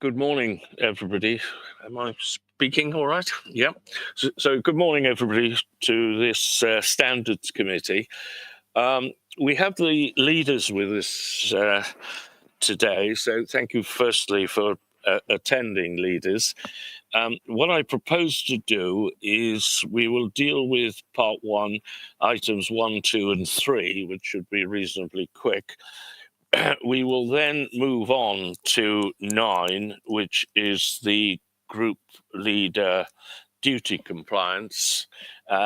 Good morning, everybody. Am I speaking all right? Yeah. So good morning, everybody, to this Standards Committee. We have the leaders with us today, so thank you firstly for attending, leaders. What I propose to do is we will deal with part one, items 1, 2, and 3, which should be reasonably quick. We will then move on to 9, which is the group leader duty compliance.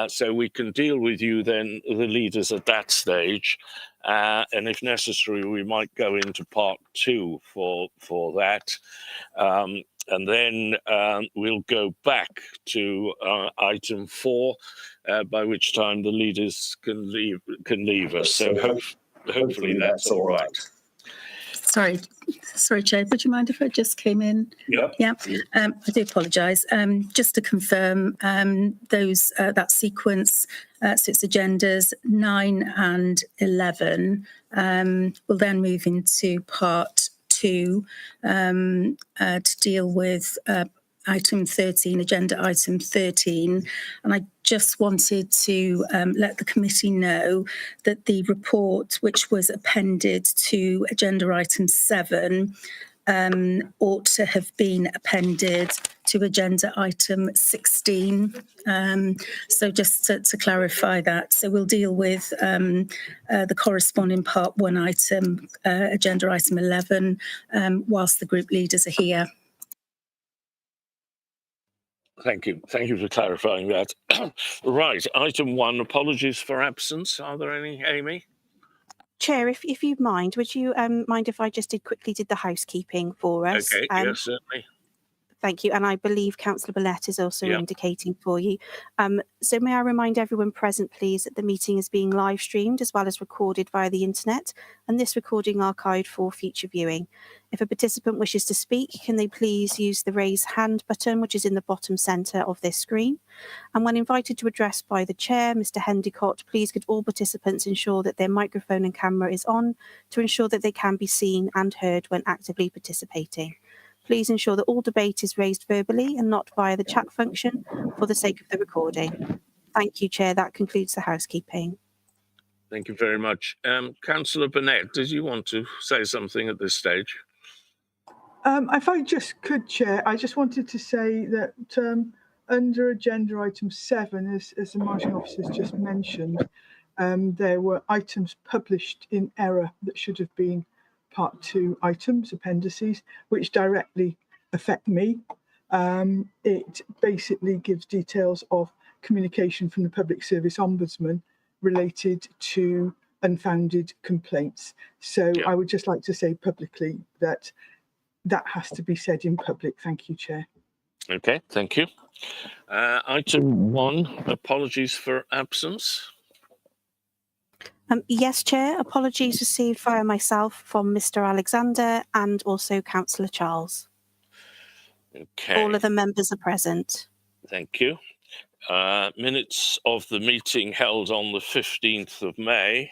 So we can deal with you then, the leaders, at that stage. And if necessary, we might go into part 2 for that. And then we'll go back to item 4, by which time the leaders can leave us. So hopefully that's all right. Sorry, Chair. Would you mind if I just came in? Yeah. I do apologise. Just to confirm, that sequence, so it's agendas 9 and 11. We'll then move into part 2 to deal with item 13, agenda item 13. And I just wanted to let the committee know that the report, which was appended to agenda item 7, ought to have been appended to agenda item 16. So just to clarify that. So we'll deal with the corresponding part 1 item, agenda item 11, whilst the group leaders are here. Thank you. Thank you for clarifying that. Right, item 1, apologies for absence. Are there any, Amy? Chair, if you mind, would you mind if I just quickly did the housekeeping for us? Okay, yes, certainly. Thank you. And I believe Councillor Billette is also indicating for you. So may I remind everyone present, please, that the meeting is being live streamed as well as recorded via the internet, and this recording archived for future viewing. If a participant wishes to speak, can they please use the raise hand button, which is in the bottom centre of this screen? And when invited to address by the chair, Mr. Hendicott, please could all participants ensure that their microphone and camera is on to ensure that they can be seen and heard when actively participating. Please ensure that all debate is raised verbally and not via the chat function for the sake of the recording. Thank you, Chair. That concludes the housekeeping. Thank you very much. Councillor Burnett, did you want to say something at this stage? If I just could, Chair, I just wanted to say that under agenda item 7, as the marshal officer has just mentioned, there were items published in error that should have been part 2 items, appendices, which directly affect me. It basically gives details of communication from the Public Service Ombudsman related to unfounded complaints. So I would just like to say publicly that that has to be said in public. Thank you, Chair. Okay, thank you. Item 1, apologies for absence. Yes, Chair. Apologies received via myself from Mr. Alexander and also Councillor Charles. Okay. All of the members are present. Thank you. Minutes of the meeting held on the 15th of May.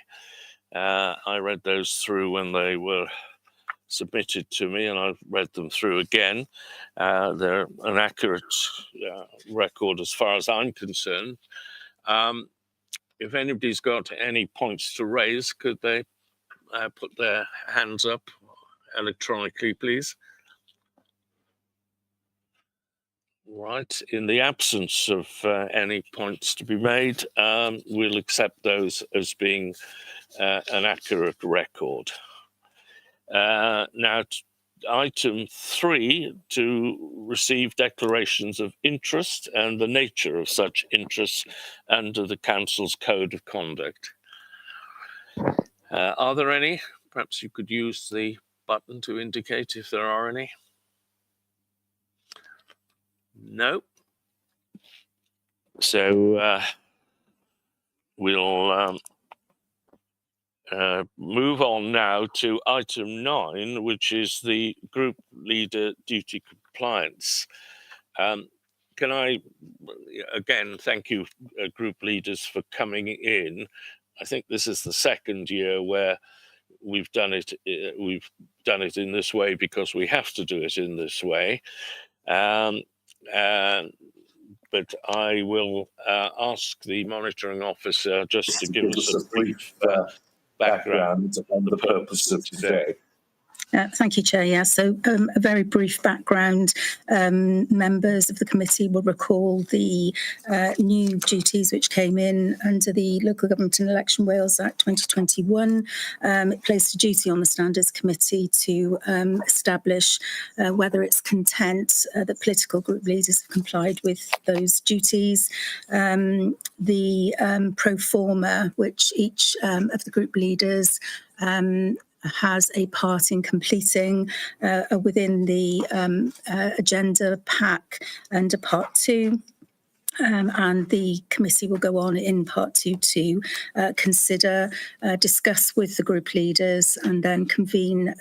I read those through when they were submitted to me, and I've read them through again. They're an accurate record as far as I'm concerned. If anybody's got any points to raise, could they put their hands up electronically, please? Right. In the absence of any points to be made, we'll accept those as being an accurate record. Now, item 3, to receive declarations of interest and the nature of such interests under the Council's Code of Conduct. Are there any? Perhaps you could use the button to indicate if there are any. No. So we'll move on now to item 9, which is the group leader duty compliance. Can I, again, thank you, group leaders, for coming in. I think this is the second year where we've done it, we've done it in this way because we have to do it in this way. But I will ask the monitoring officer just to give us a brief background on the purpose of today. Thank you, Chair. Yeah, so a very brief background. Members of the committee will recall the new duties which came in under the Local Government and Election Wales Act 2021. It placed a duty on the Standards Committee to establish whether it's content that political group leaders have complied with those duties. The pro forma, which each of the group leaders has a part in completing within the agenda pack under part 2. And the committee will go on in part 2 to consider, discuss with the group leaders, and then convene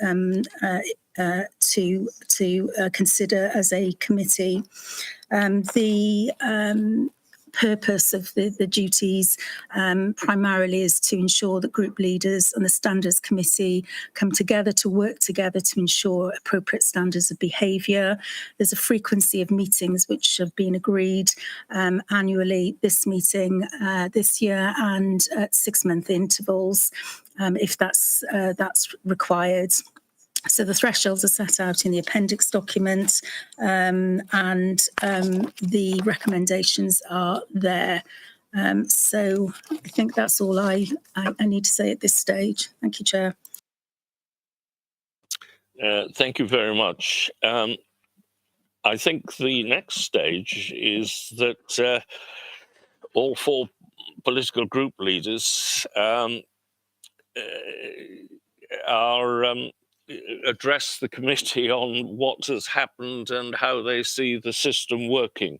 to consider as a committee. The purpose of the duties primarily is to ensure that group leaders and the Standards Committee come together to work together to ensure appropriate standards of behaviour. There's a frequency of meetings which have been agreed annually, this meeting this year, and at 6-month intervals if that's required. So the thresholds are set out in the appendix document, and the recommendations are there. So I think that's all I need to say at this stage. Thank you, Chair. Thank you very much. I think the next stage is that all 4 political group leaders address the committee on what has happened and how they see the system working.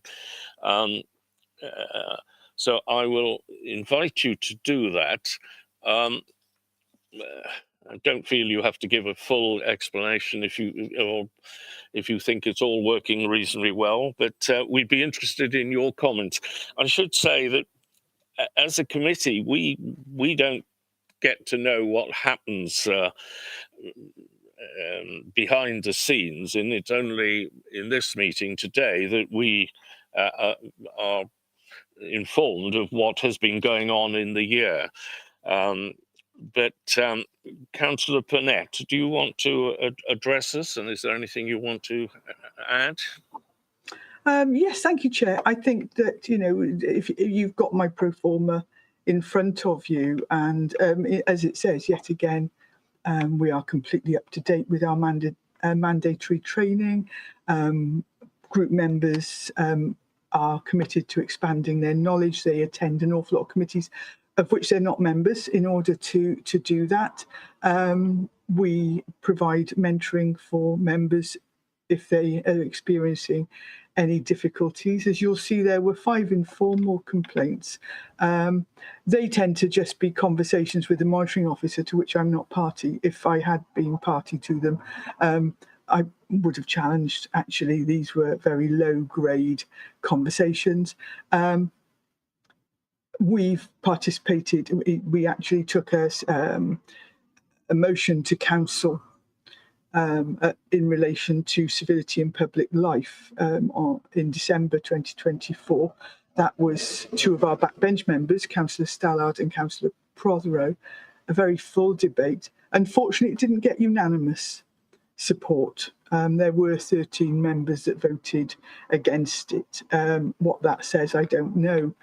So I will invite you to do that. I don't feel you have to give a full explanation if you think it's all working reasonably well, but we'd be interested in your comments. I should say that as a committee, we don't get to know what happens behind the scenes, and it's only in this meeting today that we are informed of what has been going on in the year. But Councillor Purnett, do you want to address us, and is there anything you want to add? Yes, thank you, Chair. I think that, if you've got my pro forma in front of you, and as it says, yet again, we are completely up to date with our mandatory training. Group members are committed to expanding their knowledge. They attend an awful lot of committees of which they're not members in order to do that. We provide mentoring for members if they are experiencing any difficulties. As you'll see, there were 5 informal complaints. They tend to just be conversations with the monitoring officer, to which I'm not party. If I had been party to them, I would have challenged. Actually, these were very low-grade conversations. We've participated. We actually took a motion to council in relation to civility in public life in December 2024. That was 2 of our backbench members, Councillor Stallard and Councillor Prothero, a very full debate. Unfortunately, it didn't get unanimous support. There were 13 members that voted against it. What that says, I don't know.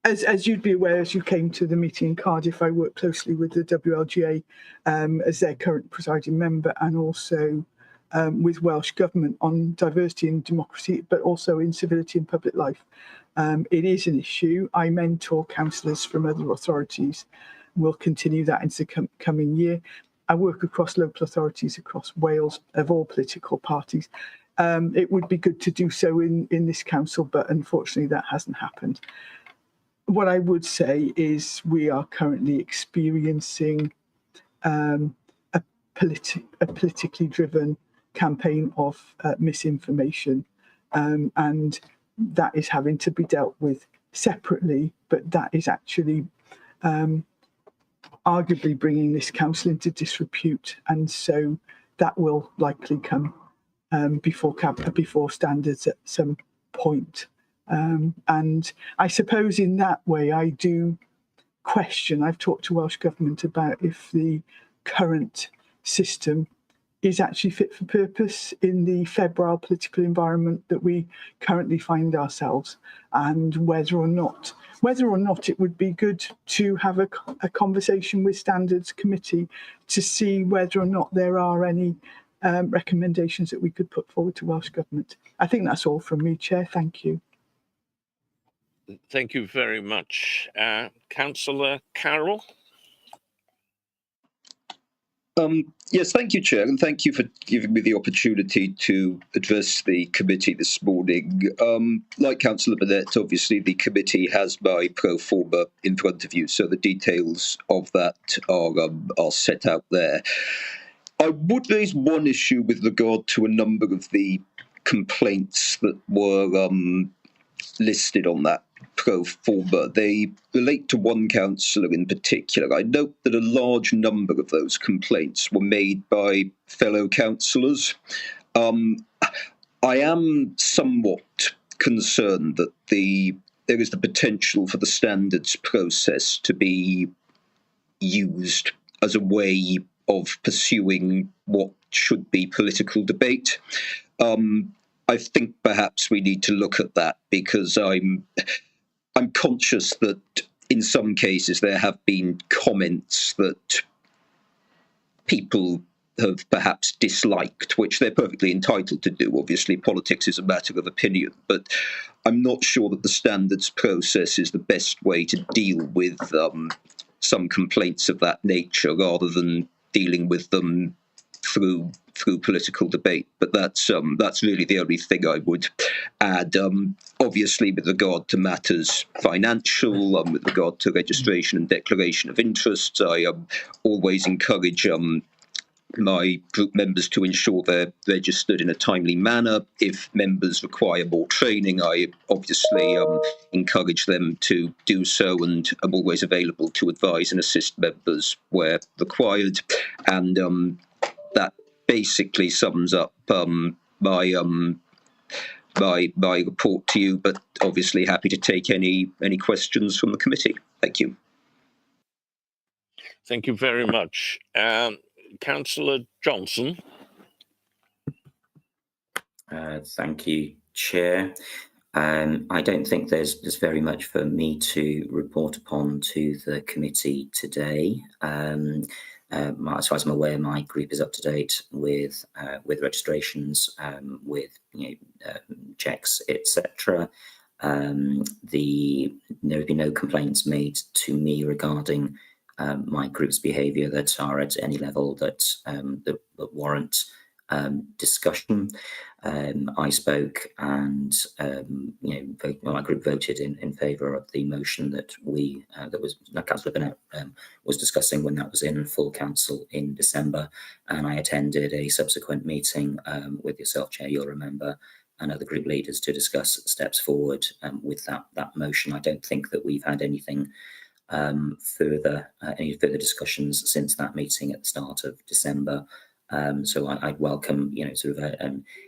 As you'd be aware, as you came to the meeting in Cardiff, I work closely with the WLGA as their current presiding member, and also with Welsh Government on diversity and democracy, but also in civility and public life. It is an issue. I mentor councillors from other authorities. We'll continue that into the coming year. I work across local authorities across Wales of all political parties. It would be good to do so in this council, but unfortunately that hasn't happened. What I would say is we are currently experiencing a politically driven campaign of misinformation, and that is having to be dealt with separately, but that is actually arguably bringing this council into disrepute, and so that will likely come before standards at some point. And I suppose in that way, I do question. I've talked to Welsh Government about if the current system is actually fit for purpose in the febrile political environment that we currently find ourselves, and whether or not it would be good to have a conversation with Standards Committee to see whether or not there are any recommendations that we could put forward to Welsh Government. I think that's all from me, Chair. Thank you. Thank you very much. Councillor Carroll? Yes, thank you, Chair, and thank you for giving me the opportunity to address the committee this morning. Like Councillor Burnett, obviously the committee has my pro forma in front of you, so the details of that are set out there. I would raise one issue with regard to a number of the complaints that were listed on that pro forma. They relate to one councillor in particular. I note that a large number of those complaints were made by fellow councillors. I am somewhat concerned that there is the potential for the standards process to be used as a way of pursuing what should be political debate. I think perhaps we need to look at that, because I'm conscious that in some cases there have been comments that people have perhaps disliked, which they're perfectly entitled to do. Obviously, politics is a matter of opinion, but I'm not sure that the standards process is the best way to deal with some complaints of that nature, rather than dealing with them through political debate. But that's really the only thing I would add. Obviously, with regard to matters financial, with regard to registration and declaration of interests, I always encourage my group members to ensure they're registered in a timely manner. If members require more training, I obviously encourage them to do so, and I'm always available to advise and assist members where required. And that basically sums up my report to you, but obviously happy to take any questions from the committee. Thank you. Thank you very much. Councillor Johnson. Thank you, Chair. I don't think there's very much for me to report upon to the committee today. As far as I'm aware, my group is up to date with registrations, with checks, etc. There have been no complaints made to me regarding my group's behaviour that are at any level that warrant discussion. I spoke, and my group voted in favour of the motion that Councillor Burnett was discussing when that was in full council in December, and I attended a subsequent meeting with yourself, Chair, you'll remember, and other group leaders to discuss steps forward with that motion. I don't think that we've had anything any further discussions since that meeting at the start of December. So I'd welcome,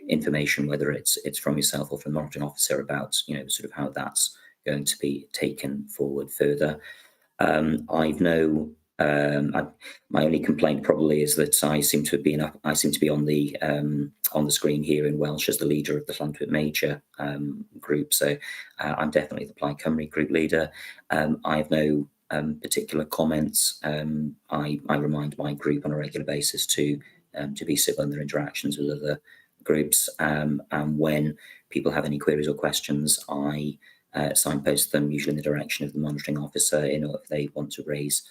information, whether it's from yourself or from the monitoring officer, about, how that's going to be taken forward further. My only complaint probably is that I seem to be on the screen here in Welsh as the leader of the Llantwit Major group. So I'm definitely the Plaid Cymru group leader. I have no particular comments. I remind my group on a regular basis to be civil in their interactions with other groups, and when people have any queries or questions, I signpost them, usually in the direction of the monitoring officer, if they want to raise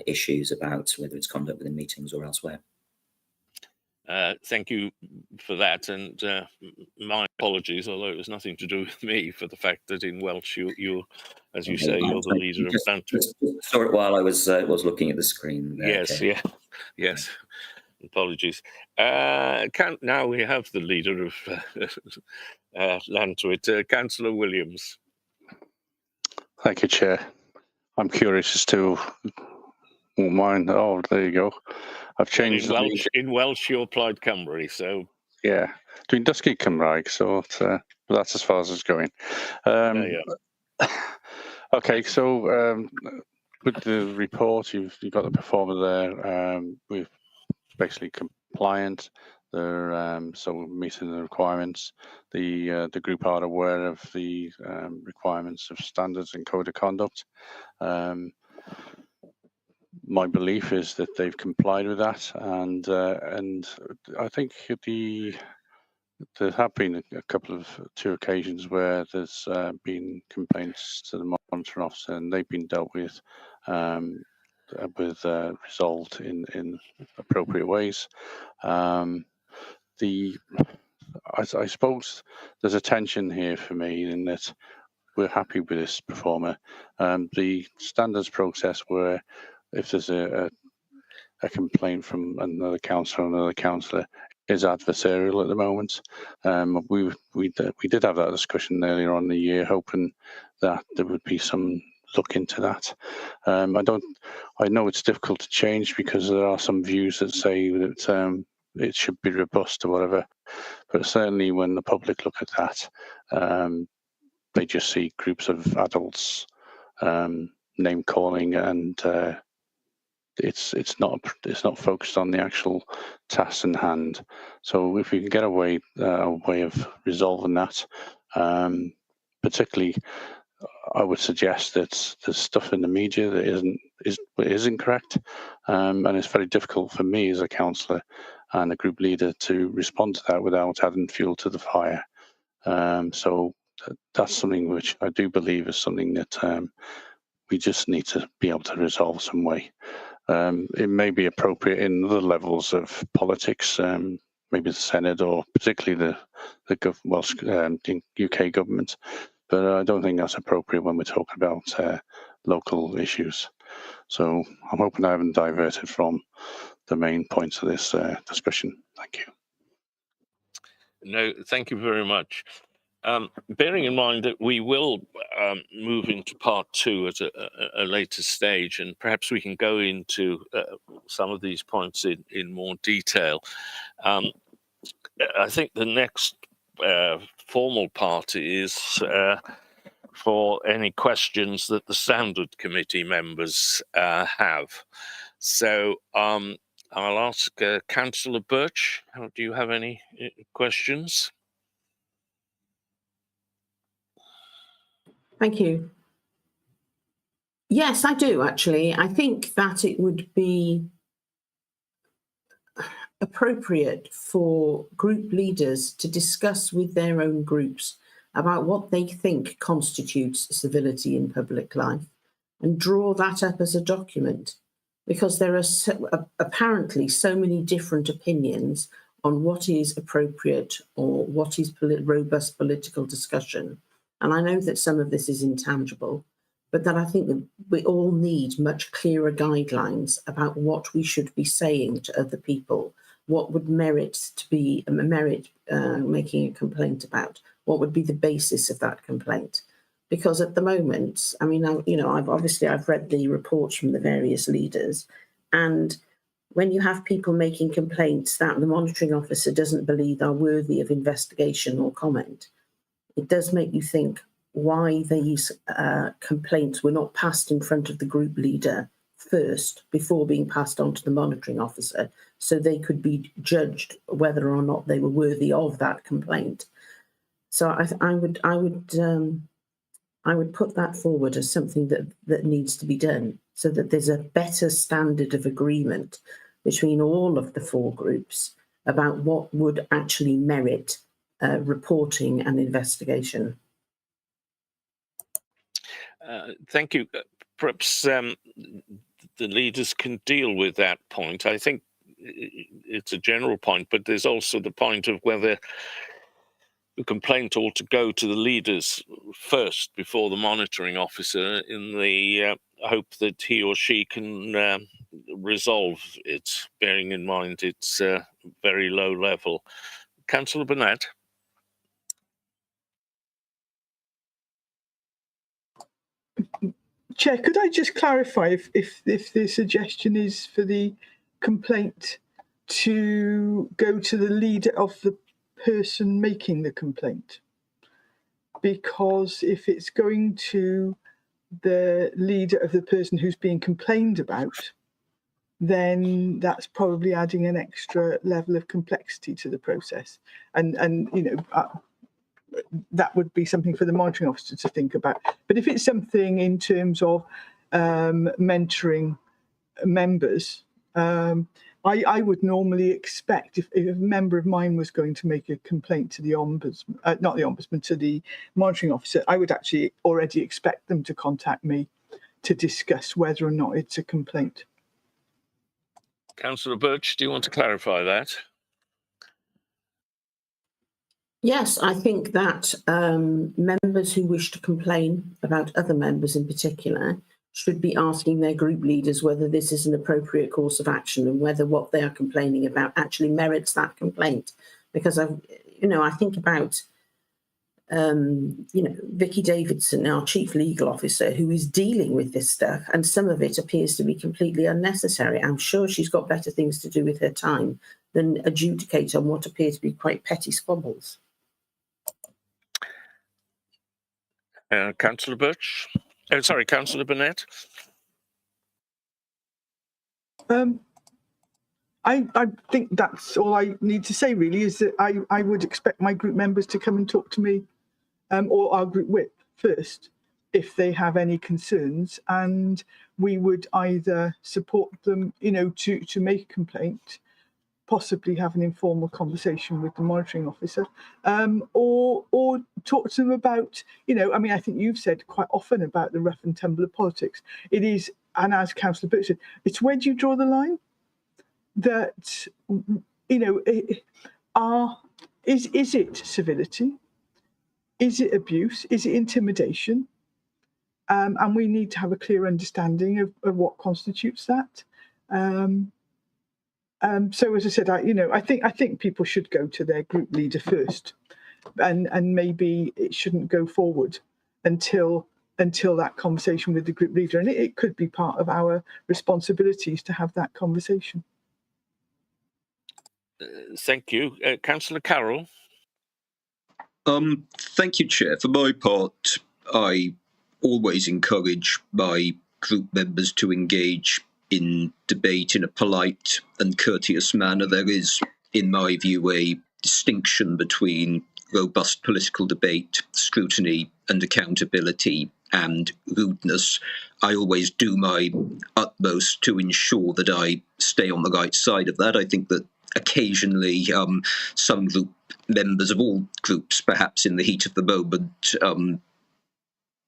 issues about whether it's conduct within meetings or elsewhere. Thank you for that, and my apologies, although it was nothing to do with me, for the fact that in Welsh you as you say, you're the leader of Llantwit. Saw it while I was looking at the screen. Yes, okay. Yes. Apologies. Now we have the leader of Llantwit, Councillor Williams. Thank you, Chair. I'm curious as to Oh, mine. Oh, there you go. I've Well, changed in Welsh, you're Plaid Cymru, so yeah. Doing dysgu Cymraeg, so that's as far as it's going. yeah. Okay, so with the report, you've got the performer there. We're basically compliant. They're so meeting the requirements. The group are aware of the requirements of standards and code of conduct. My belief is that they've complied with that, and I think there have been a couple of two occasions where there's been complaints to the monitoring officer, and they've been dealt with resolved in appropriate ways. I suppose there's a tension here for me in that we're happy with this performer. The standards process where if there's a complaint from another councillor or another councillor is adversarial at the moment. We did have that discussion earlier on in the year, hoping that there would be some look into that. I know it's difficult to change because there are some views that say that it should be robust or whatever, but certainly when the public look at that, they just see groups of adults name calling, and it's not focused on the actual task in hand. So if we can get a way of resolving that, particularly, I would suggest that there's stuff in the media that isn't correct, and it's very difficult for me as a councillor and a group leader to respond to that without adding fuel to the fire. So that's something which I do believe is something that we just need to be able to resolve some way. It may be appropriate in other levels of politics, maybe the Senate or particularly the Welsh UK government, but I don't think that's appropriate when we're talking about local issues. So I'm hoping I haven't diverted from the main points of this discussion. Thank you. No, thank you very much. Bearing in mind that we will move into part two at a later stage, and perhaps we can go into some of these points in more detail. I think the next formal part is for any questions that the Standard Committee members have. So I'll ask Councillor Birch, do you have any questions? Thank you. Yes, I do, actually. I think that it would be appropriate for group leaders to discuss with their own groups about what they think constitutes civility in public life and draw that up as a document, because there are apparently so many different opinions on what is appropriate or what is robust political discussion. And I know that some of this is intangible, but that I think that we all need much clearer guidelines about what we should be saying to other people, what would merit making a complaint about, what would be the basis of that complaint. Because at the moment, I mean, I've read the reports from the various leaders, and when you have people making complaints that the monitoring officer doesn't believe are worthy of investigation or comment, it does make you think why these complaints were not passed in front of the group leader first before being passed on to the monitoring officer, so they could be judged whether or not they were worthy of that complaint. So I would put that forward as something that needs to be done, so that there's a better standard of agreement between all of the four groups about what would actually merit reporting and investigation. Thank you. Perhaps the leaders can deal with that point. I think it's a general point, but there's also the point of whether the complaint ought to go to the leaders first before the monitoring officer, in the hope that he or she can resolve it, bearing in mind it's very low level. Councillor Burnett. Chair, could I just clarify if the suggestion is for the complaint to go to the leader of the person making the complaint? Because if it's going to the leader of the person who's being complained about, then that's probably adding an extra level of complexity to the process. And you know, that would be something for the monitoring officer to think about. But if it's something in terms of mentoring members, I would normally expect if a member of mine was going to make a complaint to the Ombudsman, not the Ombudsman, to the monitoring officer, I would actually already expect them to contact me to discuss whether or not it's a complaint. Councillor Birch, do you want to clarify that? Yes, I think that members who wish to complain about other members in particular should be asking their group leaders whether this is an appropriate course of action and whether what they are complaining about actually merits that complaint. Because I think about, Vicky Davidson, our chief legal officer, who is dealing with this stuff, and some of it appears to be completely unnecessary. I'm sure she's got better things to do with her time than adjudicate on what appear to be quite petty squabbles. Councillor Birch? Councillor Burnett? I think that's all I need to say, really, is that I would expect my group members to come and talk to me or our group whip first if they have any concerns, and we would either support them, to make a complaint, possibly have an informal conversation with the monitoring officer, or talk to them about, I think you've said quite often about the rough and tumble of politics. It is, and as Councillor Birch said, it's where do you draw the line? That, is it civility? Is it abuse? Is it intimidation? And we need to have a clear understanding of what constitutes that. So as I said, I think people should go to their group leader first, and maybe it shouldn't go forward until that conversation with the group leader. And it could be part of our responsibilities to have that conversation. Thank you. Councillor Carroll? Thank you, Chair. For my part, I always encourage my group members to engage in debate in a polite and courteous manner. There is, in my view, a distinction between robust political debate, scrutiny and accountability, and rudeness. I always do my utmost to ensure that I stay on the right side of that. I think that occasionally some group members of all groups, perhaps in the heat of the moment,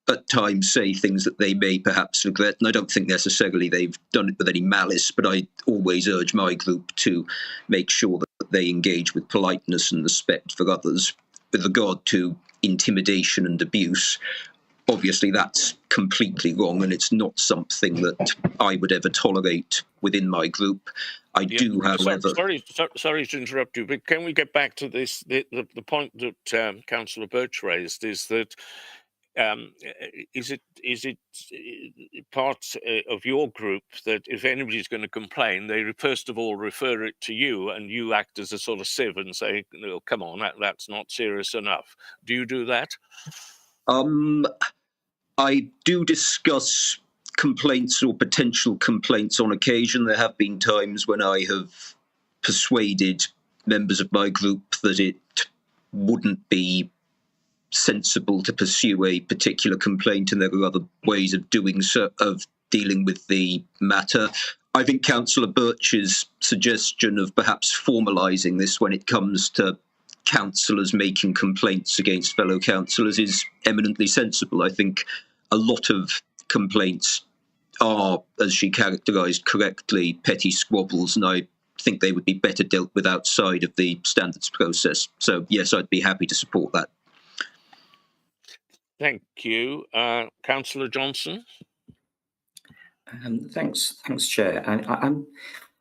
at times say things that they may perhaps regret, and I don't think necessarily they've done it with any malice, but I always urge my group to make sure that they engage with politeness and respect for others. With regard to intimidation and abuse, obviously that's completely wrong, and it's not something that I would ever tolerate within my group. I do, however... Sorry to interrupt you, but can we get back to this? The point that Councillor Birch raised is that is it part of your group that if anybody's going to complain, they first of all refer it to you, and you act as a sort of sieve and say, "No, come on, that's not serious enough." Do you do that? I do discuss complaints or potential complaints on occasion. There have been times when I have persuaded members of my group that it wouldn't be sensible to pursue a particular complaint, and there are other ways of doing so, of dealing with the matter. I think Councillor Birch's suggestion of perhaps formalising this when it comes to councillors making complaints against fellow councillors is eminently sensible. I think a lot of complaints are, as she characterised correctly, petty squabbles, and I think they would be better dealt with outside of the standards process. So, yes, I'd be happy to support that. Thank you. Councillor Johnson? Thanks, Chair. I'm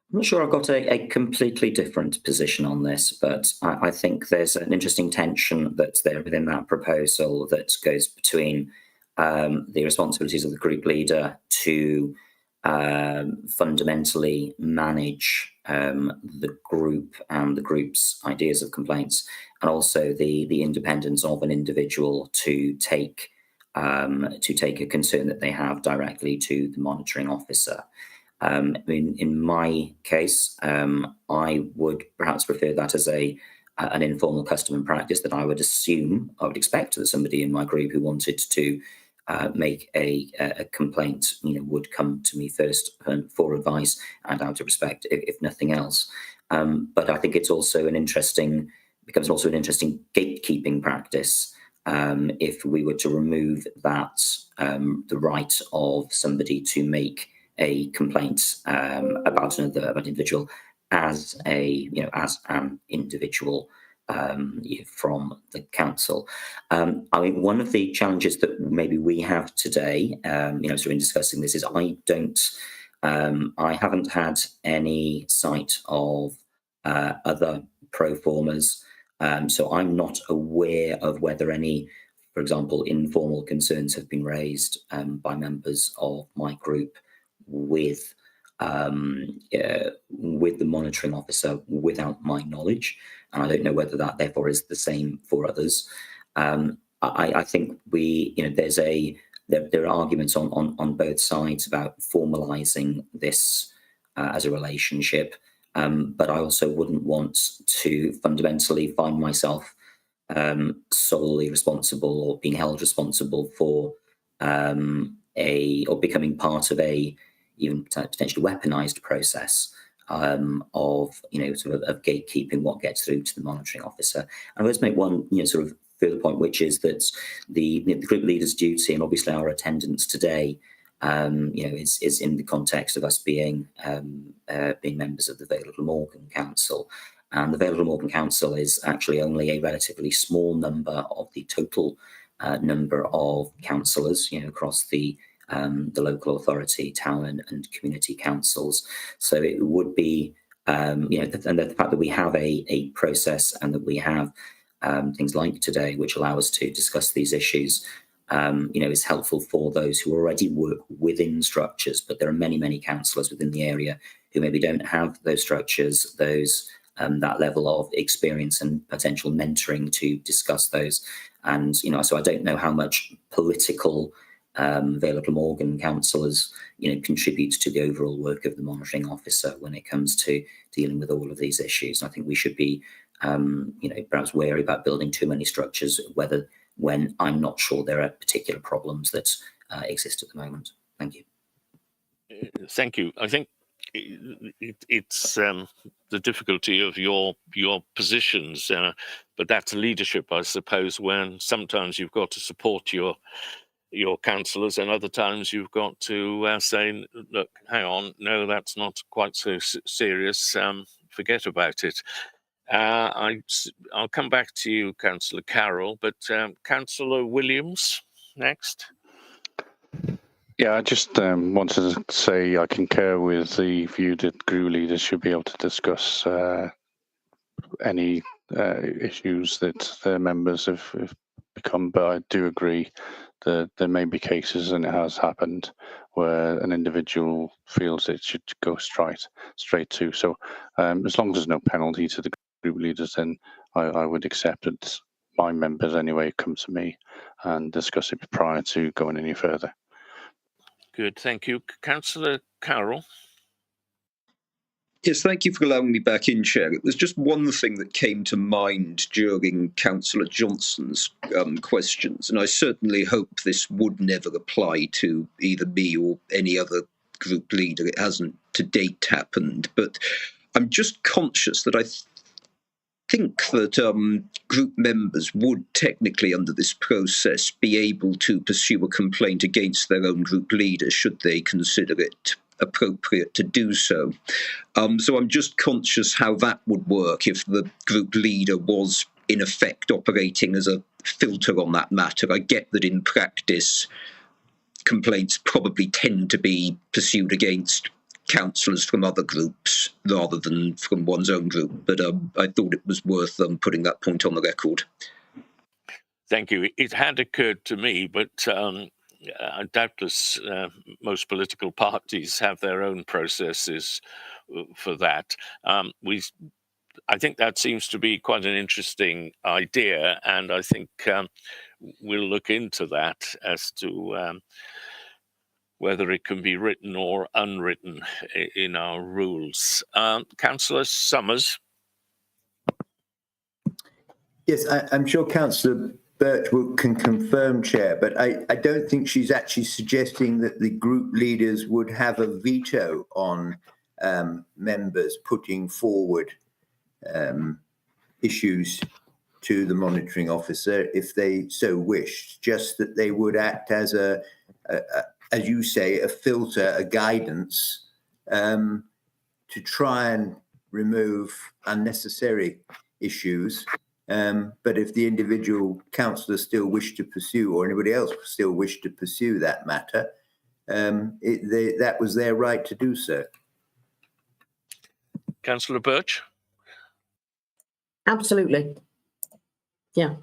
not sure I've got a completely different position on this, but I think there's an interesting tension that's there within that proposal that goes between the responsibilities of the group leader to fundamentally manage the group and the group's ideas of complaints, and also the independence of an individual to take a concern that they have directly to the monitoring officer. In my case, I would perhaps prefer that as an informal custom and practice that I would expect that somebody in my group who wanted to make a complaint, would come to me first for advice and out of respect, if nothing else. But I think it's also becomes also an interesting gatekeeping practice if we were to remove that the right of somebody to make a complaint about an individual as an individual from the council. I mean, one of the challenges that maybe we have today, sort of in discussing this, is I haven't had any sight of other pro formas, so I'm not aware of whether any, for example, informal concerns have been raised by members of my group with the monitoring officer without my knowledge, and I don't know whether that therefore is the same for others. I think there are arguments on both sides about formalising this as a relationship, but I also wouldn't want to fundamentally find myself solely responsible or being held responsible for or becoming part of a even potentially weaponized process of gatekeeping what gets through to the monitoring officer. And let's make one sort of further point, which is that the group leader's duty, and obviously our attendance today, is in the context of us being members of the Vale of Glamorgan Council. And the Vale of Glamorgan Council is actually only a relatively small number of the total number of councillors, across the local authority, town and community councils. So it would be, and the fact that we have a process and that we have things like today, which allow us to discuss these issues, is helpful for those who already work within structures. But there are many, many councillors within the area who maybe don't have those structures, that level of experience and potential mentoring to discuss those. And, so I don't know how much political Vale of Glamorgan councillors, contribute to the overall work of the monitoring officer when it comes to dealing with all of these issues. And I think we should be, perhaps wary about building too many structures, when I'm not sure there are particular problems that exist at the moment. Thank you. Thank you. I think it's the difficulty of your positions, but that's leadership, I suppose, when sometimes you've got to support your councillors, and other times you've got to say, look, hang on, no, that's not quite so serious, forget about it. I'll come back to you, Councillor Carroll, but Councillor Williams next. Yeah, I just wanted to say I concur with the view that group leaders should be able to discuss any issues that their members have become, but I do agree that there may be cases, and it has happened, where an individual feels it should go straight to. So as long as there's no penalty to the group leaders, then I would accept that my members anyway come to me and discuss it prior to going any further. Good, thank you. Councillor Carroll. Yes, thank you for allowing me back in, Chair. It was just one thing that came to mind during Councillor Johnson's questions, and I certainly hope this would never apply to either me or any other group leader. It hasn't to date happened, but I'm just conscious that I think that group members would technically, under this process, be able to pursue a complaint against their own group leader should they consider it appropriate to do so. So I'm just conscious how that would work if the group leader was in effect operating as a filter on that matter. I get that in practice complaints probably tend to be pursued against councillors from other groups rather than from one's own group, but I thought it was worth putting that point on the record. Thank you. It had occurred to me, but doubtless most political parties have their own processes for that. I think that seems to be quite an interesting idea, and I think we'll look into that as to whether it can be written or unwritten in our rules. Councillor Summers. Yes, I'm sure Councillor Birch can confirm, Chair, but I don't think she's actually suggesting that the group leaders would have a veto on members putting forward issues to the monitoring officer if they so wished, just that they would act as as you say, a filter, a guidance to try and remove unnecessary issues. But if the individual councillor still wished to pursue, or anybody else still wished to pursue that matter, that was their right to do so. Councillor Birch? Absolutely. Yeah.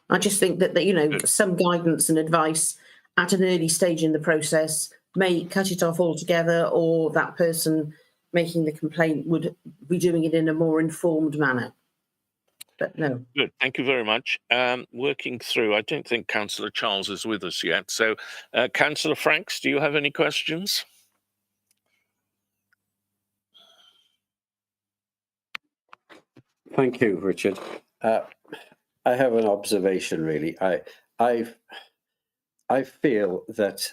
I just think that you know, some guidance and advice at an early stage in the process may cut it off altogether, or that person making the complaint would be doing it in a more informed manner. But no. Good, thank you very much. Working through, I don't think Councillor Charles is with us yet. So, Councillor Franks, do you have any questions? Thank you, Richard. I have an observation, really. I feel that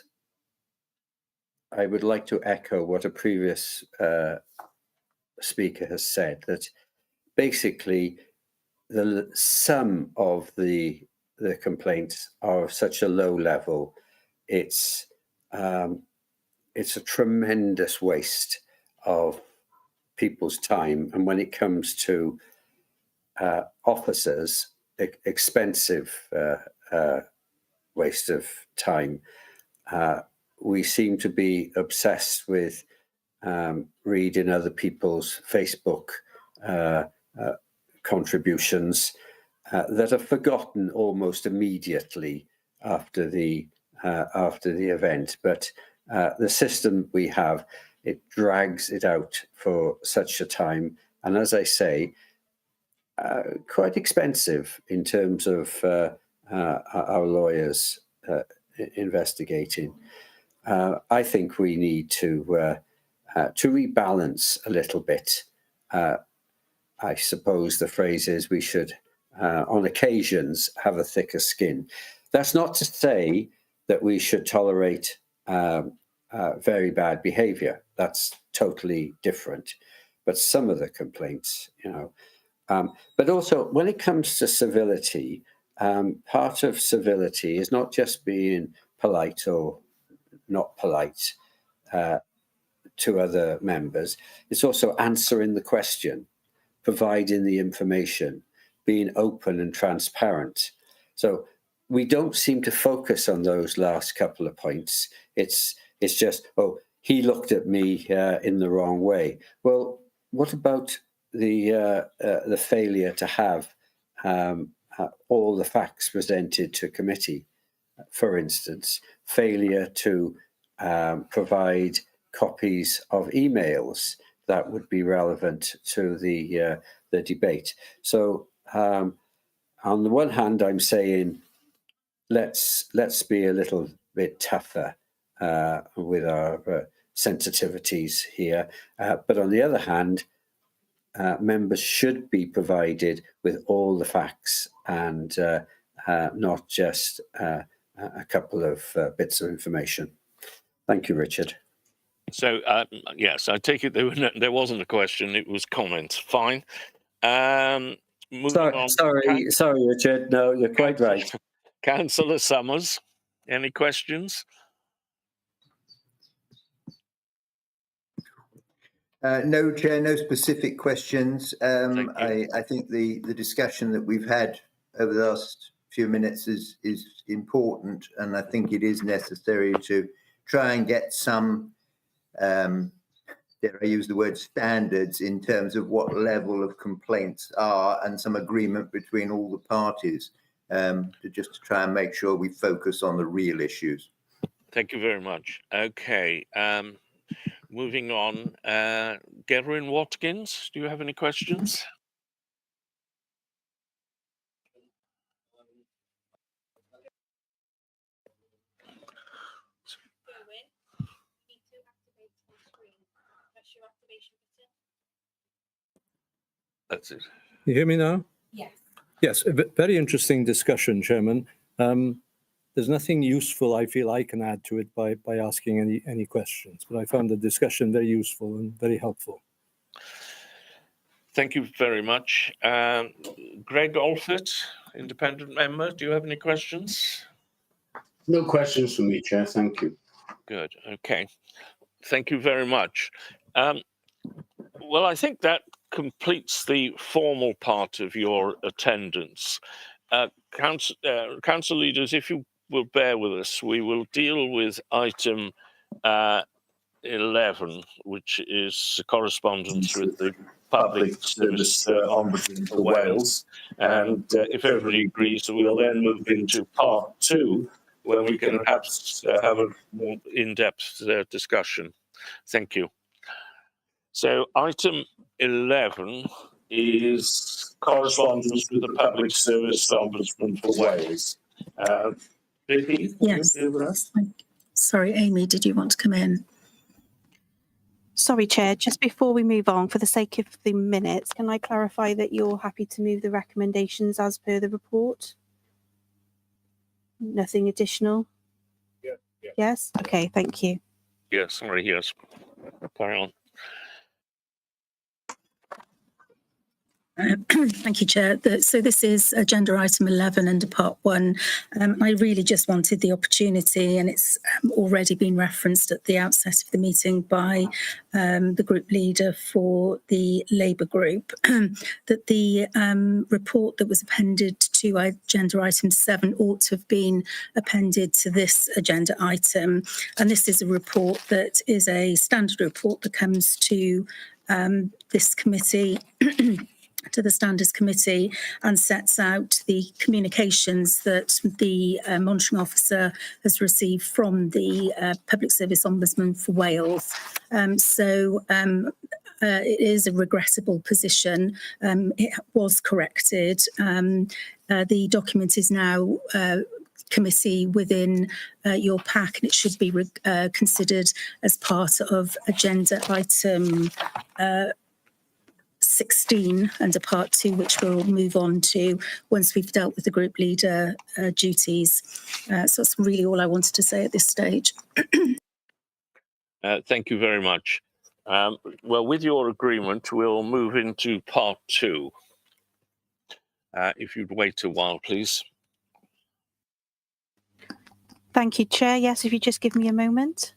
I would like to echo what a previous speaker has said, that basically some of the complaints are of such a low level, it's a tremendous waste of people's time. And when it comes to officers, expensive waste of time, we seem to be obsessed with reading other people's Facebook contributions that are forgotten almost immediately after the event. But the system we have, it drags it out for such a time, and as I say, quite expensive in terms of our lawyers investigating. I think we need to rebalance a little bit. I suppose the phrase is we should, on occasions, have a thicker skin. That's not to say that we should tolerate very bad behaviour. That's totally different. But some of the complaints, you know. But also, when it comes to civility, part of civility is not just being polite or not polite to other members. It's also answering the question, providing the information, being open and transparent. So we don't seem to focus on those last couple of points. It's just, oh, he looked at me in the wrong way. Well, what about the failure to have all the facts presented to committee? For instance, failure to provide copies of emails that would be relevant to the debate. So on the one hand, I'm saying let's be a little bit tougher with our sensitivities here, but on the other hand, members should be provided with all the facts and not just a couple of bits of information. Thank you, Richard. So, yes, I take it there wasn't a question, it was comment. Fine. Sorry, Richard. No, you're quite right. Councillor Summers, any questions? No, Chair, no specific questions. I think the discussion that we've had over the last few minutes is important, and I think it is necessary to try and get some, dare I use the word, standards in terms of what level of complaints are, and some agreement between all the parties. just to try and make sure we focus on the real issues. Thank you very much. Okay, moving on. Gerwin Watkins, do you have any questions? That's it. You hear me now? Yes. Yes, a very interesting discussion, Chairman. There's nothing useful I feel I can add to it by asking any questions, but I found the discussion very useful and very helpful. Thank you very much. Greg Alford, independent member, do you have any questions? No questions from me, Chair. Thank you. Good. Okay. Thank you very much. Well, I think that completes the formal part of your attendance. Council leaders, if you will bear with us, we will deal with item 11, which is correspondence with the Public Service Ombudsman for Wales. And if everybody agrees, we'll then move into part 2, when we can perhaps have a more in-depth discussion. Thank you. So item 11 is correspondence with the Public Service Ombudsman for Wales. Vicky, Yes. Sorry, Amy, did you want to come in? Sorry, Chair, just before we move on, for the sake of the minutes, can I clarify that you're happy to move the recommendations as per the report? Nothing additional? Yeah. Yes? Okay, thank you. Yes, sorry, yes. Carry on. Thank you, Chair. So this is agenda item 11 under part 1. I really just wanted the opportunity, and it's already been referenced at the outset of the meeting by the group leader for the Labour group, that the report that was appended to agenda item 7 ought to have been appended to this agenda item. And this is a report that is a standard report that comes to this committee to the Standards Committee and sets out the communications that the monitoring officer has received from the Public Service Ombudsman for Wales. It is a regrettable position. It was corrected. The document is now committee within your pack, and it should be considered as part of agenda item 16 under part 2, which we'll move on to once we've dealt with the group leader duties. So that's really all I wanted to say at this stage. Thank you very much. Well, with your agreement, we'll move into part 2. If you'd wait a while, please. Thank you, Chair. Yes, if you just give me a moment.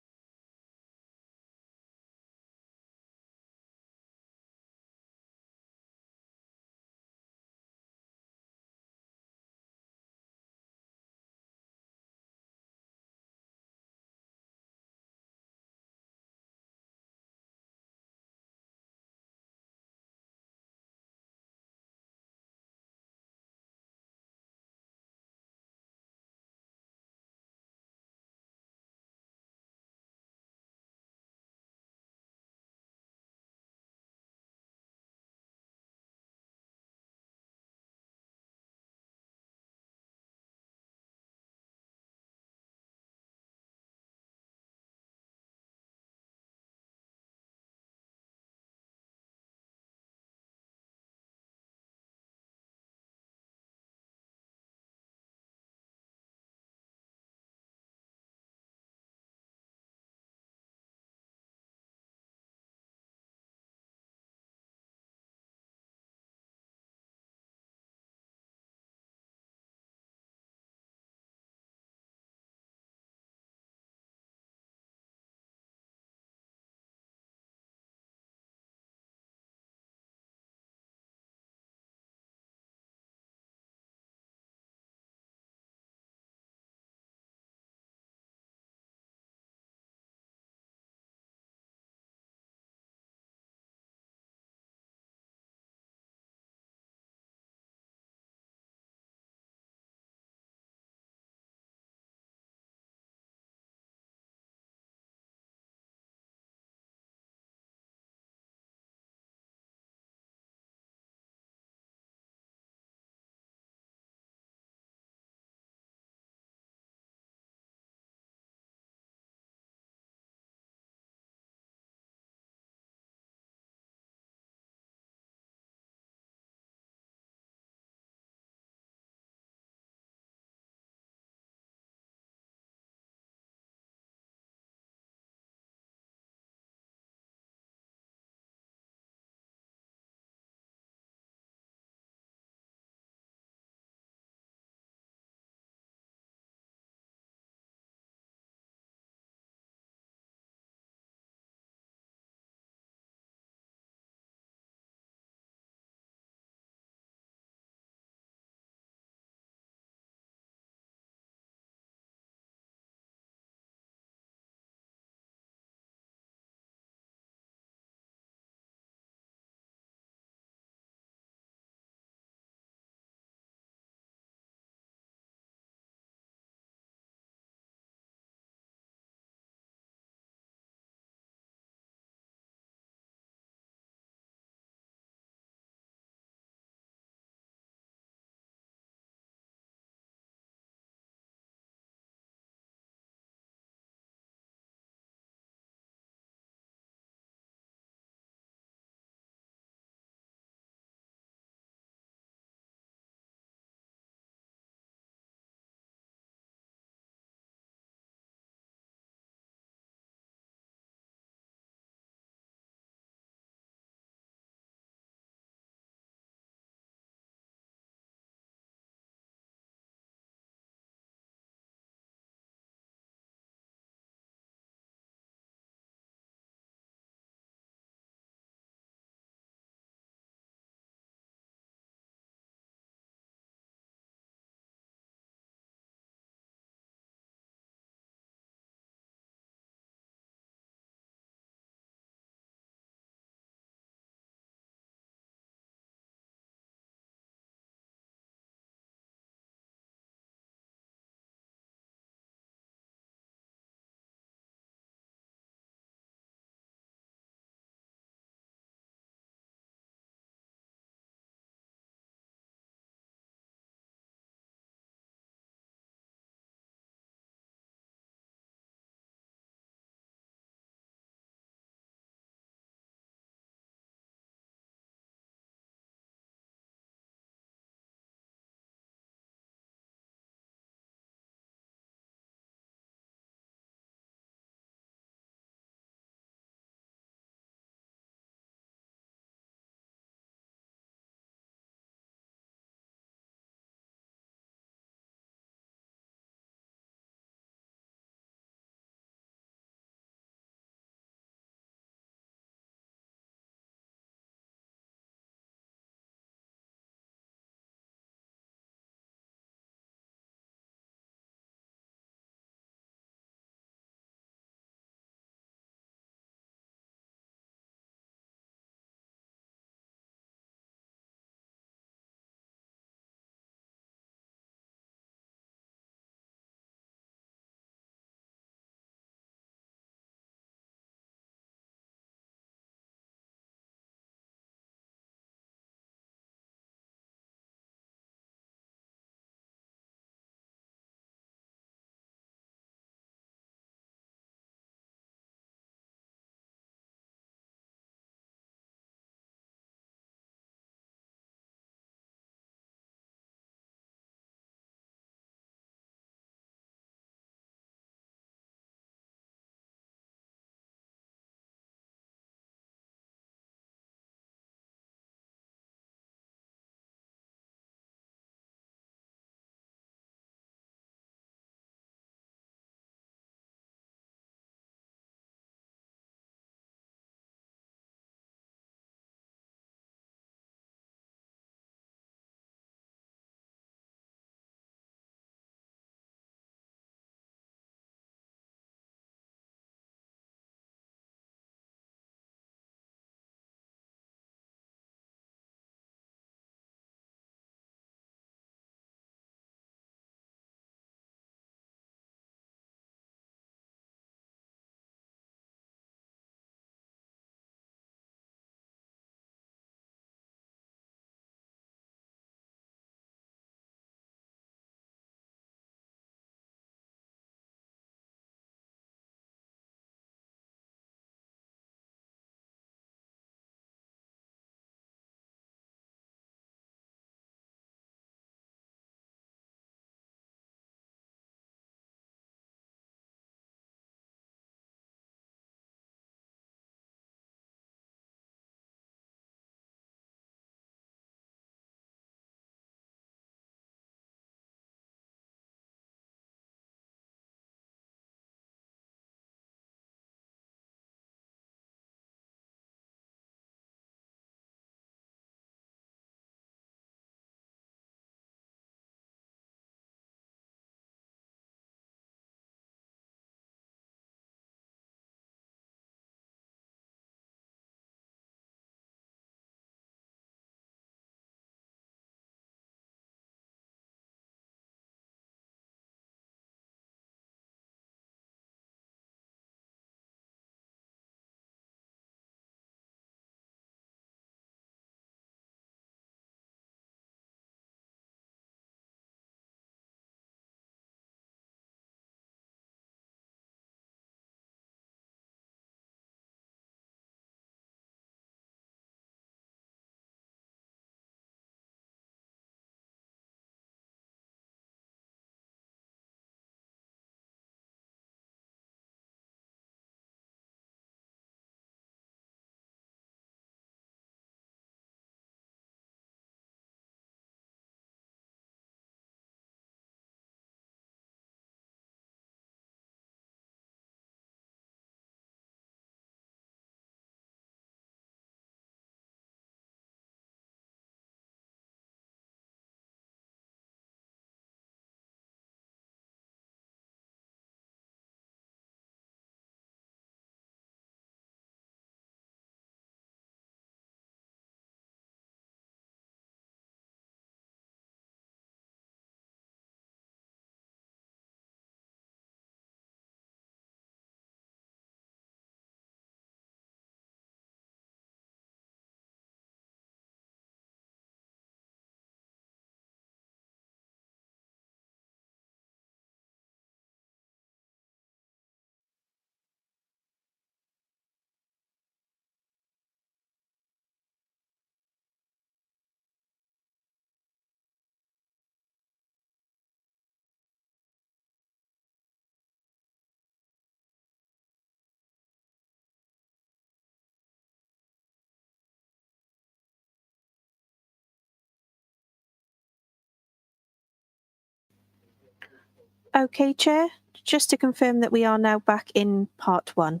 Okay, Chair. Just to confirm that we are now back in part 1.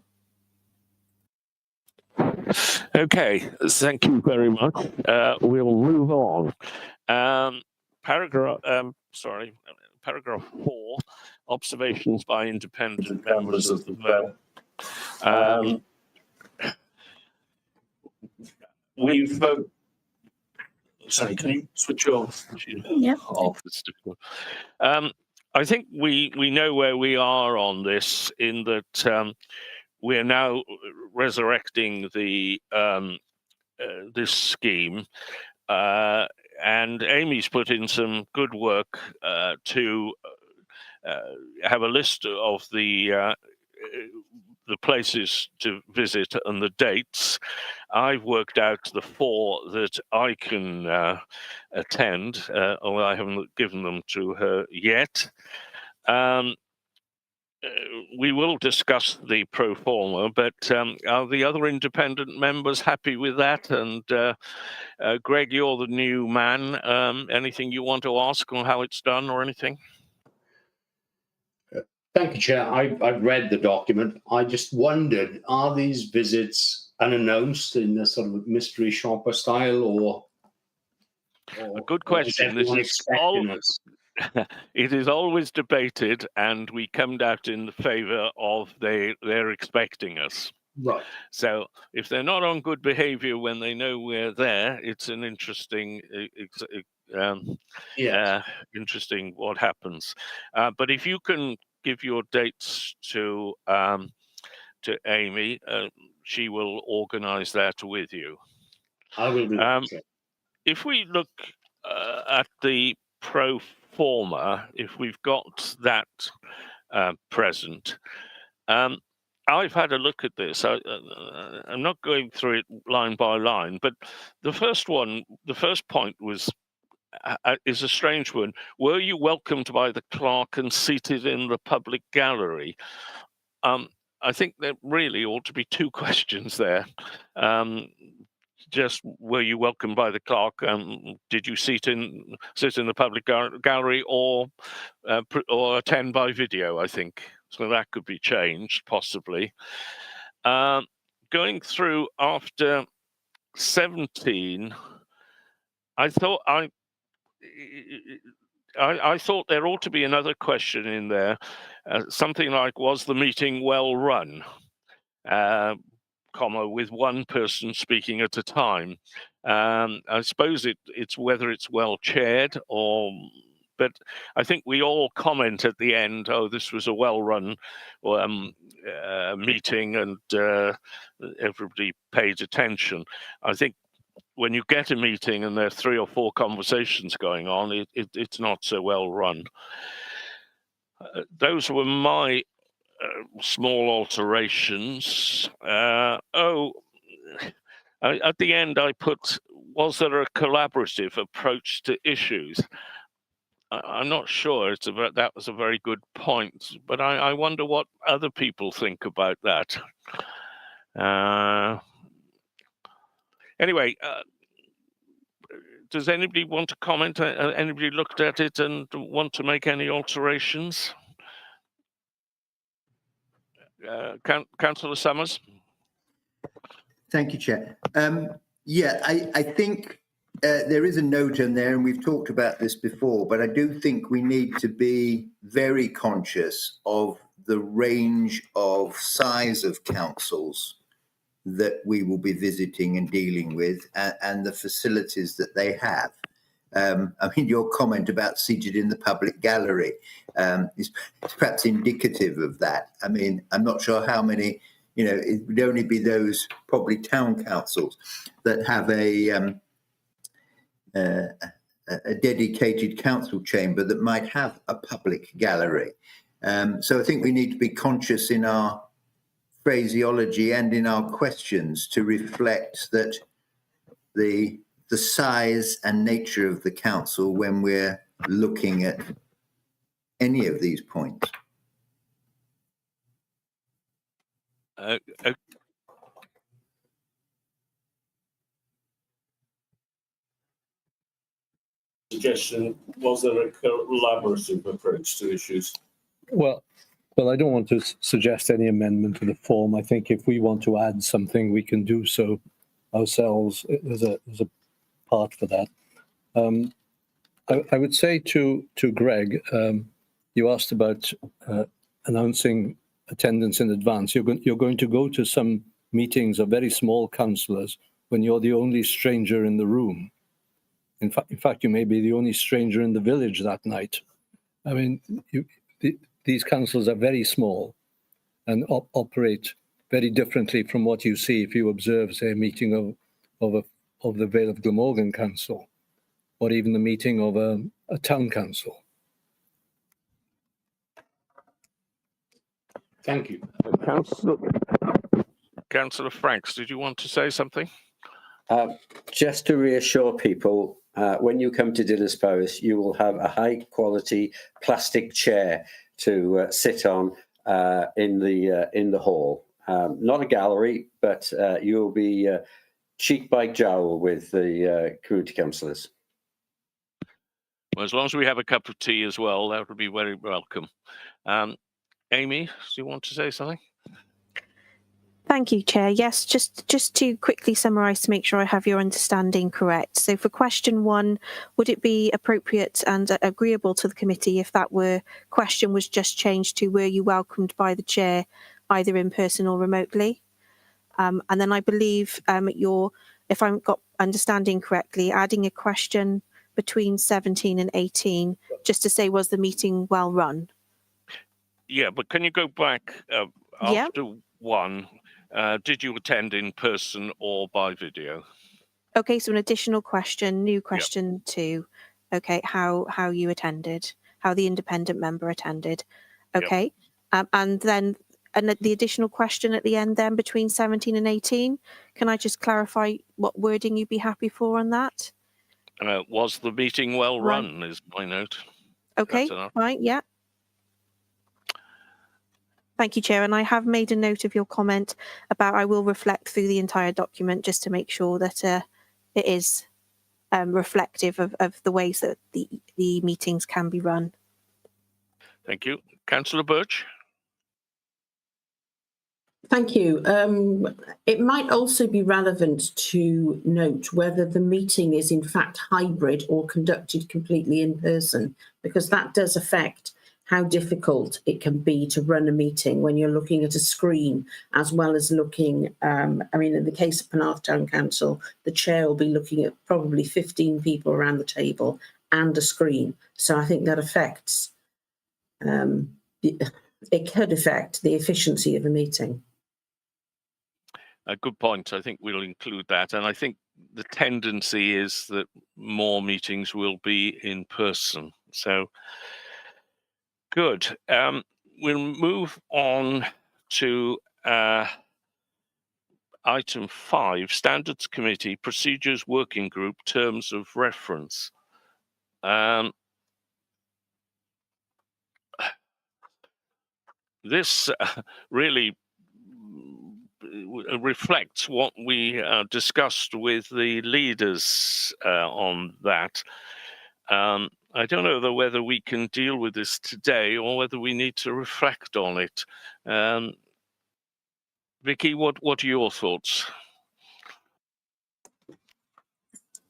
Okay, thank you very much. We'll move on. Paragraph 4, observations by independent members of the VEB. We've sorry, can you switch off? Yeah. Off. It's difficult. I think we know where we are on this, in that we are now resurrecting the this scheme, and Amy's put in some good work to have a list of the places to visit and the dates. I've worked out the 4 that I can attend, although I haven't given them to her yet. We will discuss the pro forma, but are the other independent members happy with that? And Greg, you're the new man. Anything you want to ask on how it's done or anything? Thank you, Chair. I've read the document. I just wondered, are these visits unannounced in a sort of mystery shopper style, or a good question. This is it is always debated, and we come out in the favour of they're expecting us. Right. So if they're not on good behaviour when they know we're there, it's an interesting, interesting what happens. But if you can give your dates to Amy, she will organise that with you. I will do that. If we look at the pro forma, if we've got that present, I've had a look at this. I'm not going through it line by line, but the first point was is a strange one. Were you welcomed by the clerk and seated in the public gallery? I think there really ought to be 2 questions there. Just were you welcomed by the clerk? Did you sit in the public gallery, or attend by video? I think so. That could be changed possibly. Going through after 17, I thought there ought to be another question in there, something like, was the meeting well run? With one person speaking at a time. I suppose it's whether it's well chaired, but I think we all comment at the end, oh, this was a well-run meeting, and everybody paid attention. I think when you get a meeting and there are 3 or 4 conversations going on, it's not so well run. Those were my small alterations. At the end I put, was there a collaborative approach to issues? I'm not sure that was a very good point, but I wonder what other people think about that. Anyway, does anybody want to comment? Anybody looked at it and want to make any alterations? Councillor Summers. Thank you, Chair. I think there is a note in there, and we've talked about this before, but I do think we need to be very conscious of the range of size of councils that we will be visiting and dealing with, and the facilities that they have. I mean, your comment about seated in the public gallery is perhaps indicative of that. I mean, I'm not sure how many, it would only be those probably town councils that have a dedicated council chamber that might have a public gallery. So I think we need to be conscious in our phraseology and in our questions to reflect that the size and nature of the council when we're looking at any of these points. Suggestion, was there a collaborative approach to issues? Well, I don't want to suggest any amendment to the form. I think if we want to add something, we can do so ourselves as a part for that. I would say to Greg, you asked about announcing attendance in advance. You're going to go to some meetings of very small councillors when you're the only stranger in the room. In fact, you may be the only stranger in the village that night. I mean, these councils are very small and operate very differently from what you see if you observe, say, a meeting of the Vale of Glamorgan Council, or even the meeting of a town council. Thank you. Councillor Franks, did you want to say something? Just to reassure people, when you come to Dilys Powys, you will have a high-quality plastic chair to sit on in the hall. Not a gallery, but you'll be cheek by jowl with the community councillors. Well, as long as we have a cup of tea as well, that would be very welcome. Amy, do you want to say something? Thank you, Chair. Yes, just to quickly summarise to make sure I have your understanding correct. So for question 1, would it be appropriate and agreeable to the committee if that question was just changed to were you welcomed by the Chair either in person or remotely? And then I believe if I've got understanding correctly, adding a question between 17 and 18 just to say was the meeting well run? Yeah, but can you go back after 1? Did you attend in person or by video? Okay, so an additional question, new question 2. Okay, how you attended, how the independent member attended. Okay, and then the additional question at the end then between 17 and 18. Can I just clarify what wording you'd be happy for on that? Was the meeting well run is my note. Okay, fine, yeah. Thank you, Chair. And I have made a note of your comment about I will reflect through the entire document just to make sure that it is reflective of the ways that the meetings can be run. Thank you. Councillor Birch. Thank you. It might also be relevant to note whether the meeting is in fact hybrid or conducted completely in person, because that does affect how difficult it can be to run a meeting when you're looking at a screen as well as looking, I mean, in the case of Penarth Town Council, the chair will be looking at probably 15 people around the table and a screen. So I think that affects, it could affect the efficiency of a meeting. A good point. I think we'll include that. And I think the tendency is that more meetings will be in person. So good. We'll move on to item 5, Standards Committee, Procedures Working Group, Terms of Reference. This really reflects what we discussed with the leaders on that. I don't know whether we can deal with this today or whether we need to reflect on it. Vicky, what are your thoughts?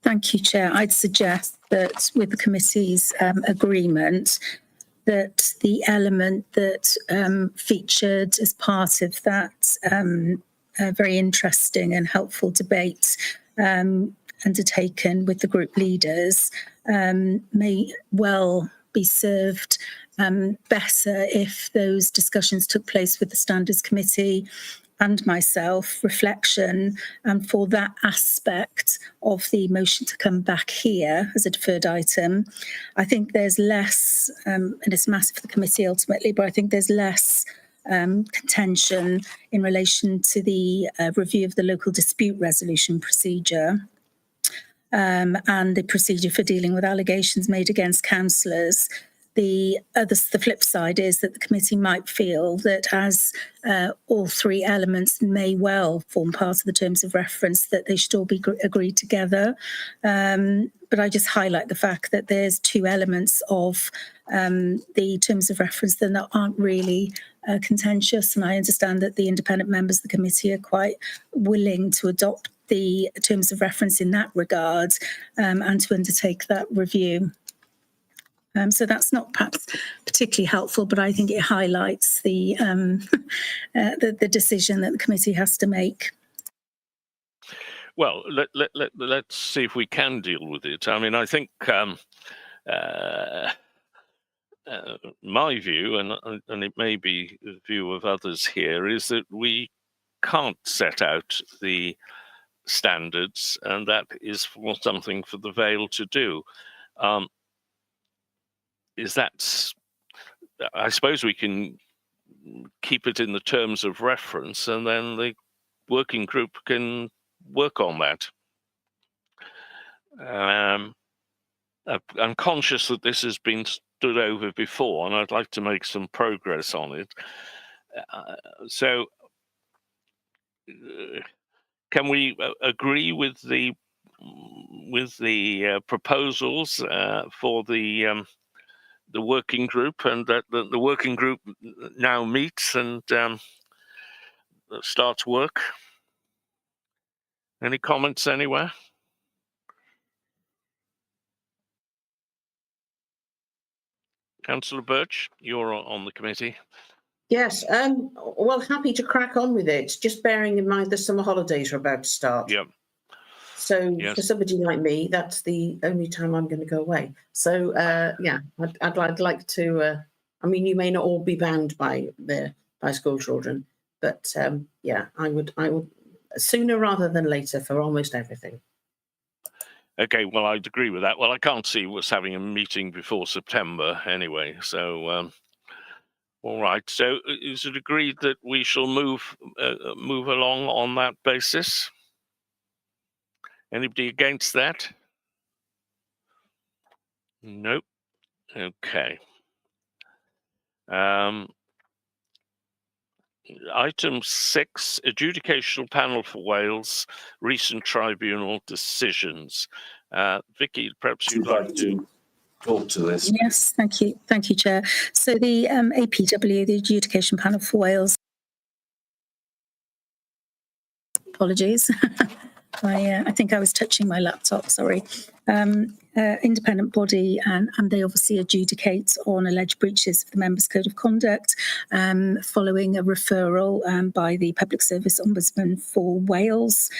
Thank you, Chair. I'd suggest that with the committee's agreement, that the element that featured as part of that very interesting and helpful debate undertaken with the group leaders may well be served better if those discussions took place with the Standards Committee and myself, reflection, and for that aspect of the motion to come back here as a deferred item. I think there's less, and it's a matter for the committee ultimately, but I think there's less contention in relation to the review of the local dispute resolution procedure and the procedure for dealing with allegations made against councillors. the flip side is that the committee might feel that as all three elements may well form part of the terms of reference, that they should all be agreed together. But I just highlight the fact that there's two elements of the terms of reference that aren't really contentious, and I understand that the independent members of the committee are quite willing to adopt the terms of reference in that regard and to undertake that review. So that's not perhaps particularly helpful, but I think it highlights the decision that the committee has to make. Well, let's see if we can deal with it. I mean, I think my view, and it may be the view of others here, is that we can't set out the standards, and that is for something for the Vale to do. I suppose we can keep it in the terms of reference, and then the working group can work on that. I'm conscious that this has been stood over before, and I'd like to make some progress on it. So can we agree with the proposals for the working group, and that the working group now meets and starts work? Any comments anywhere? Councillor Birch, you're on the committee. Yes, well, happy to crack on with it, just bearing in mind the summer holidays are about to start. Yep. So Yes. For somebody like me, that's the only time I'm going to go away. So yeah, I'd like to. I mean, you may not all be bound by school children, but yeah, I would sooner rather than later for almost everything. Okay, well, I'd agree with that. Well, I can't see us having a meeting before September anyway. So, all right. So, is it agreed that we shall move along on that basis? Anybody against that? Nope. Okay. Item 6, Adjudicational Panel for Wales, recent tribunal decisions. Vicky, perhaps you'd like to talk to this. Yes, thank you, Chair. So the APW, the Adjudication Panel for Wales. Apologies. I think I was touching my laptop, sorry. Independent body, and they obviously adjudicate on alleged breaches of the Members' Code of Conduct following a referral by the Public Service Ombudsman for Wales.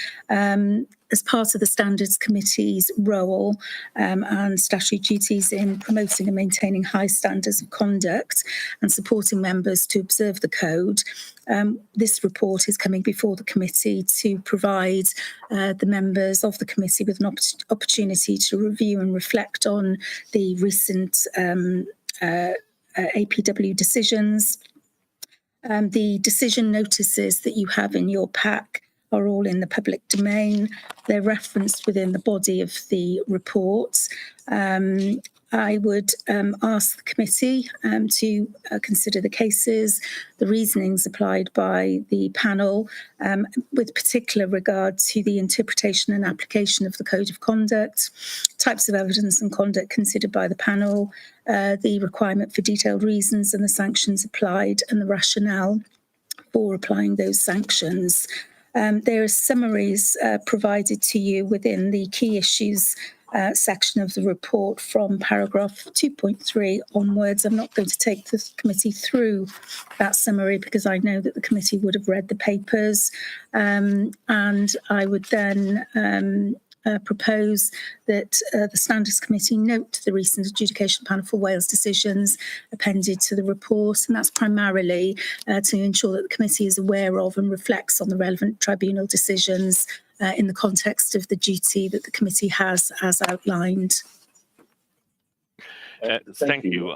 As part of the Standards Committee's role and statutory duties in promoting and maintaining high standards of conduct and supporting members to observe the code, this report is coming before the committee to provide the members of the committee with an opportunity to review and reflect on the recent APW decisions. The decision notices that you have in your pack are all in the public domain. They're referenced within the body of the report. I would ask the committee to consider the cases, the reasonings applied by the panel, with particular regard to the interpretation and application of the Code of Conduct, types of evidence and conduct considered by the panel, the requirement for detailed reasons and the sanctions applied, and the rationale for applying those sanctions. There are summaries provided to you within the key issues section of the report from paragraph 2.3 onwards. I'm not going to take the committee through that summary because I know that the committee would have read the papers, and I would then propose that the Standards Committee note the recent Adjudication Panel for Wales decisions appended to the report, and that's primarily to ensure that the committee is aware of and reflects on the relevant tribunal decisions in the context of the duty that the committee has as outlined. Thank you.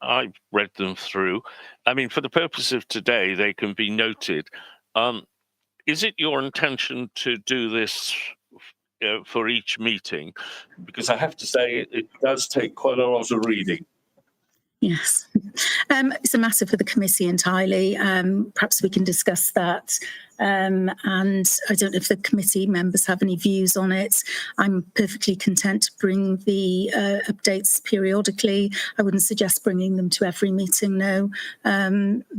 I've read them through. I mean, for the purpose of today, they can be noted. Is it your intention to do this for each meeting? Because I have to say, it does take quite a lot of reading. Yes. It's a matter for the committee entirely. Perhaps we can discuss that. And I don't know if the committee members have any views on it. I'm perfectly content to bring the updates periodically. I wouldn't suggest bringing them to every meeting, no,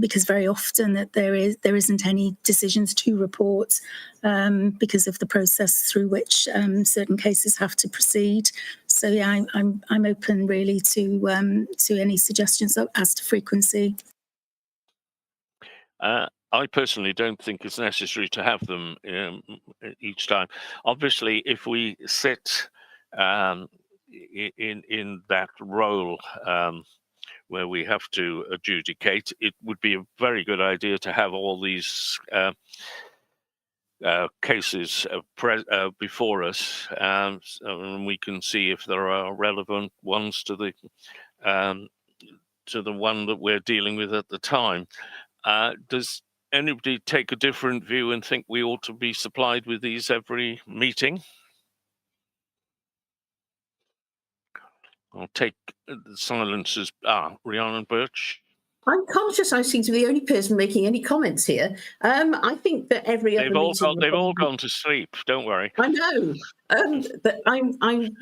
because very often that there isn't any decisions to report because of the process through which certain cases have to proceed. So yeah, I'm open really to any suggestions as to frequency. I personally don't think it's necessary to have them each time. Obviously, if we sit in that role where we have to adjudicate, it would be a very good idea to have all these cases before us, and we can see if there are relevant ones to the one that we're dealing with at the time. Does anybody take a different view and think we ought to be supplied with these every meeting? I'll take silence as Rhiannon Birch. I'm conscious I seem to be the only person making any comments here. I think that every other meeting... They've all gone to sleep, don't worry. I know, but I'm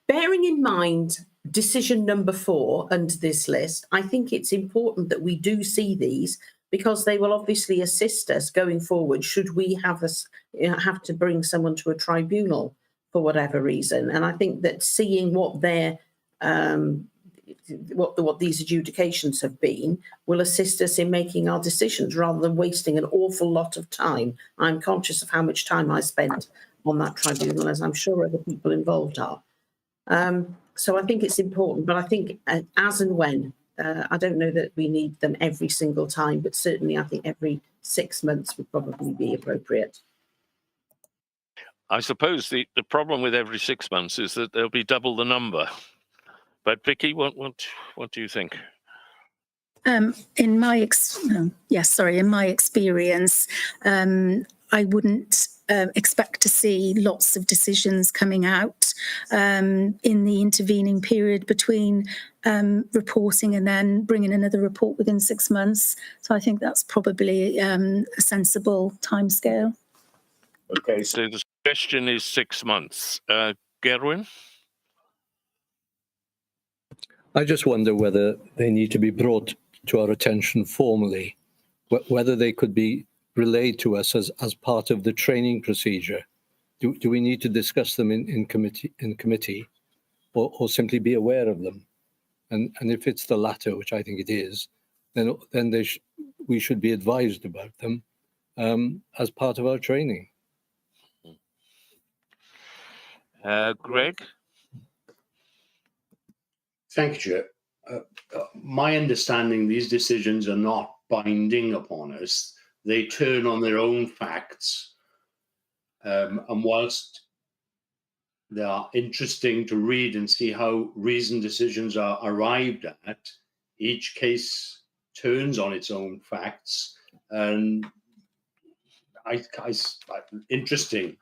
bearing in mind decision number 4 under this list. I think it's important that we do see these, because they will obviously assist us going forward should we have to bring someone to a tribunal for whatever reason. And I think that seeing what their what these adjudications have been will assist us in making our decisions rather than wasting an awful lot of time. I'm conscious of how much time I spent on that tribunal, as I'm sure other people involved are. So I think it's important, but I think as and when, I don't know that we need them every single time, but certainly I think every 6 months would probably be appropriate. I suppose the problem with every 6 months is that there'll be double the number. But Vicky, what do you think? In my experience, I wouldn't expect to see lots of decisions coming out in the intervening period between reporting and then bringing another report within 6 months. So I think that's probably a sensible timescale. Okay, so the suggestion is 6 months. Gerwin? I just wonder whether they need to be brought to our attention formally, whether they could be relayed to us as part of the training procedure. Do we need to discuss them in committee, or simply be aware of them? And if it's the latter, which I think it is, then we should be advised about them as part of our training. Greg? Thank you, Chair. My understanding, these decisions are not binding upon us. They turn on their own facts. And whilst they are interesting to read and see how reasoned decisions are arrived at, each case turns on its own facts. And interesting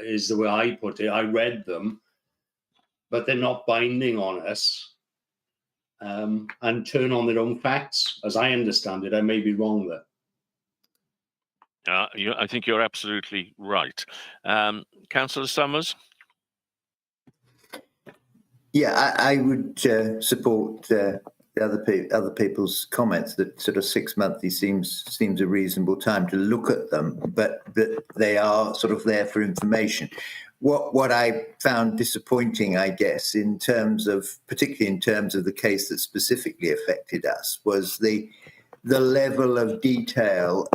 is the way I put it. I read them, but they're not binding on us. And turn on their own facts, as I understand it. I may be wrong there. I think you're absolutely right. Councillor Summers? Yeah, I would support the other people's comments that sort of 6 monthly seems a reasonable time to look at them, but they are sort of there for information. What I found disappointing, I guess, particularly in terms of the case that specifically affected us, was the level of detail,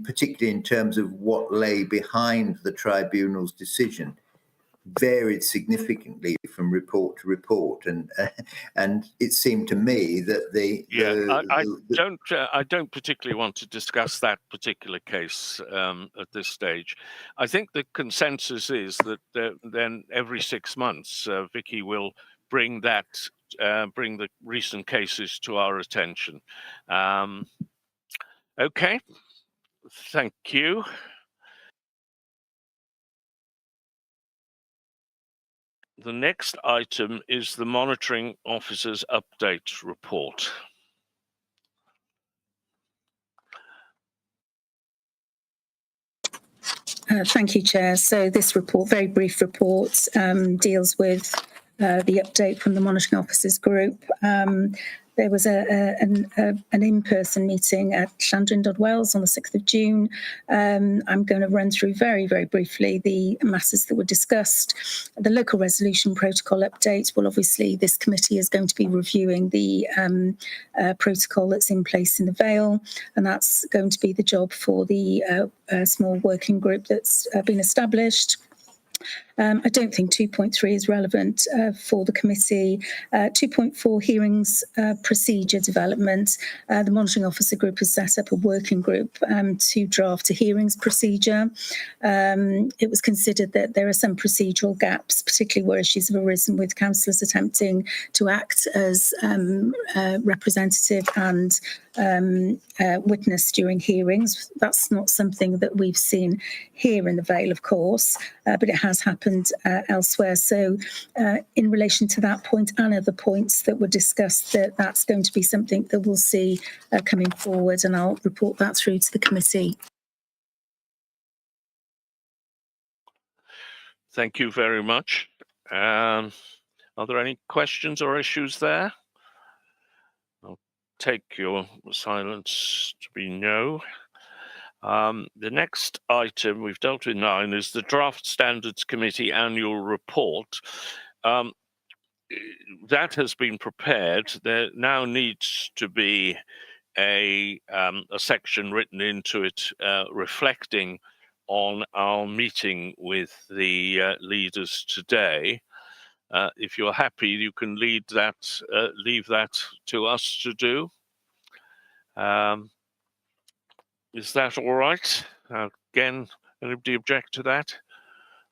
particularly in terms of what lay behind the tribunal's decision, varied significantly from report to report, and it seemed to me that I don't particularly want to discuss that particular case at this stage. I think the consensus is that then every 6 months, Vicky will bring the recent cases to our attention. Okay, thank you. The next item is the Monitoring Officer's Update Report. Thank you, Chair. So this report, very brief report, deals with the update from the Monitoring Officers Group. There was an in-person meeting at Llandrindod Wells on the 6th of June. I'm going to run through very, very briefly the matters that were discussed. The local resolution protocol update. Well, obviously, this committee is going to be reviewing the protocol that's in place in the Vale, and that's going to be the job for the small working group that's been established. I don't think 2.3 is relevant for the committee. 2.4 hearings procedure development. The Monitoring Officer Group has set up a working group to draft a hearings procedure. It was considered that there are some procedural gaps, particularly where issues have arisen with councillors attempting to act as representative and witness during hearings. That's not something that we've seen here in the Vale, of course, but it has happened elsewhere. So in relation to that point and other points that were discussed, that's going to be something that we'll see coming forward, and I'll report that through to the committee. Thank you very much. Are there any questions or issues there? I'll take your silence to be no. The next item, we've dealt with 9, is the Draft Standards Committee Annual Report. That has been prepared. There now needs to be a section written into it reflecting on our meeting with the leaders today. If you're happy, you can leave that to us to do. Is that all right? Again, anybody object to that?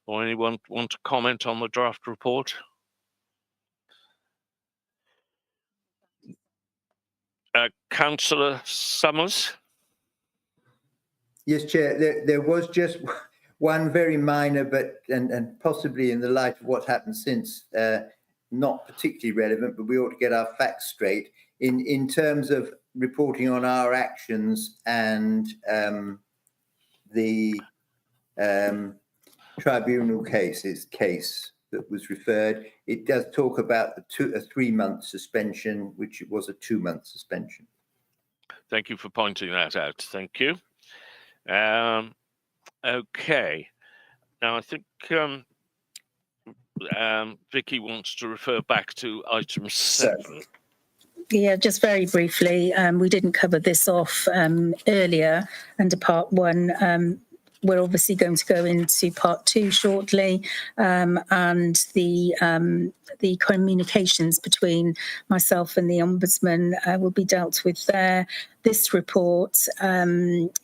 Or anyone want to comment on the draft report? Councillor Summers? Yes, Chair. There was just one very minor, but and possibly in the light of what's happened since, not particularly relevant, but we ought to get our facts straight in terms of reporting on our actions and the tribunal case that was referred. It does talk about a 3-month suspension, which was a 2-month suspension. Thank you for pointing that out. Thank you. Okay. Now I think Vicky wants to refer back to item 7. Yeah, just very briefly, we didn't cover this off earlier under part 1. We're obviously going to go into part 2 shortly, and the communications between myself and the Ombudsman will be dealt with there. This report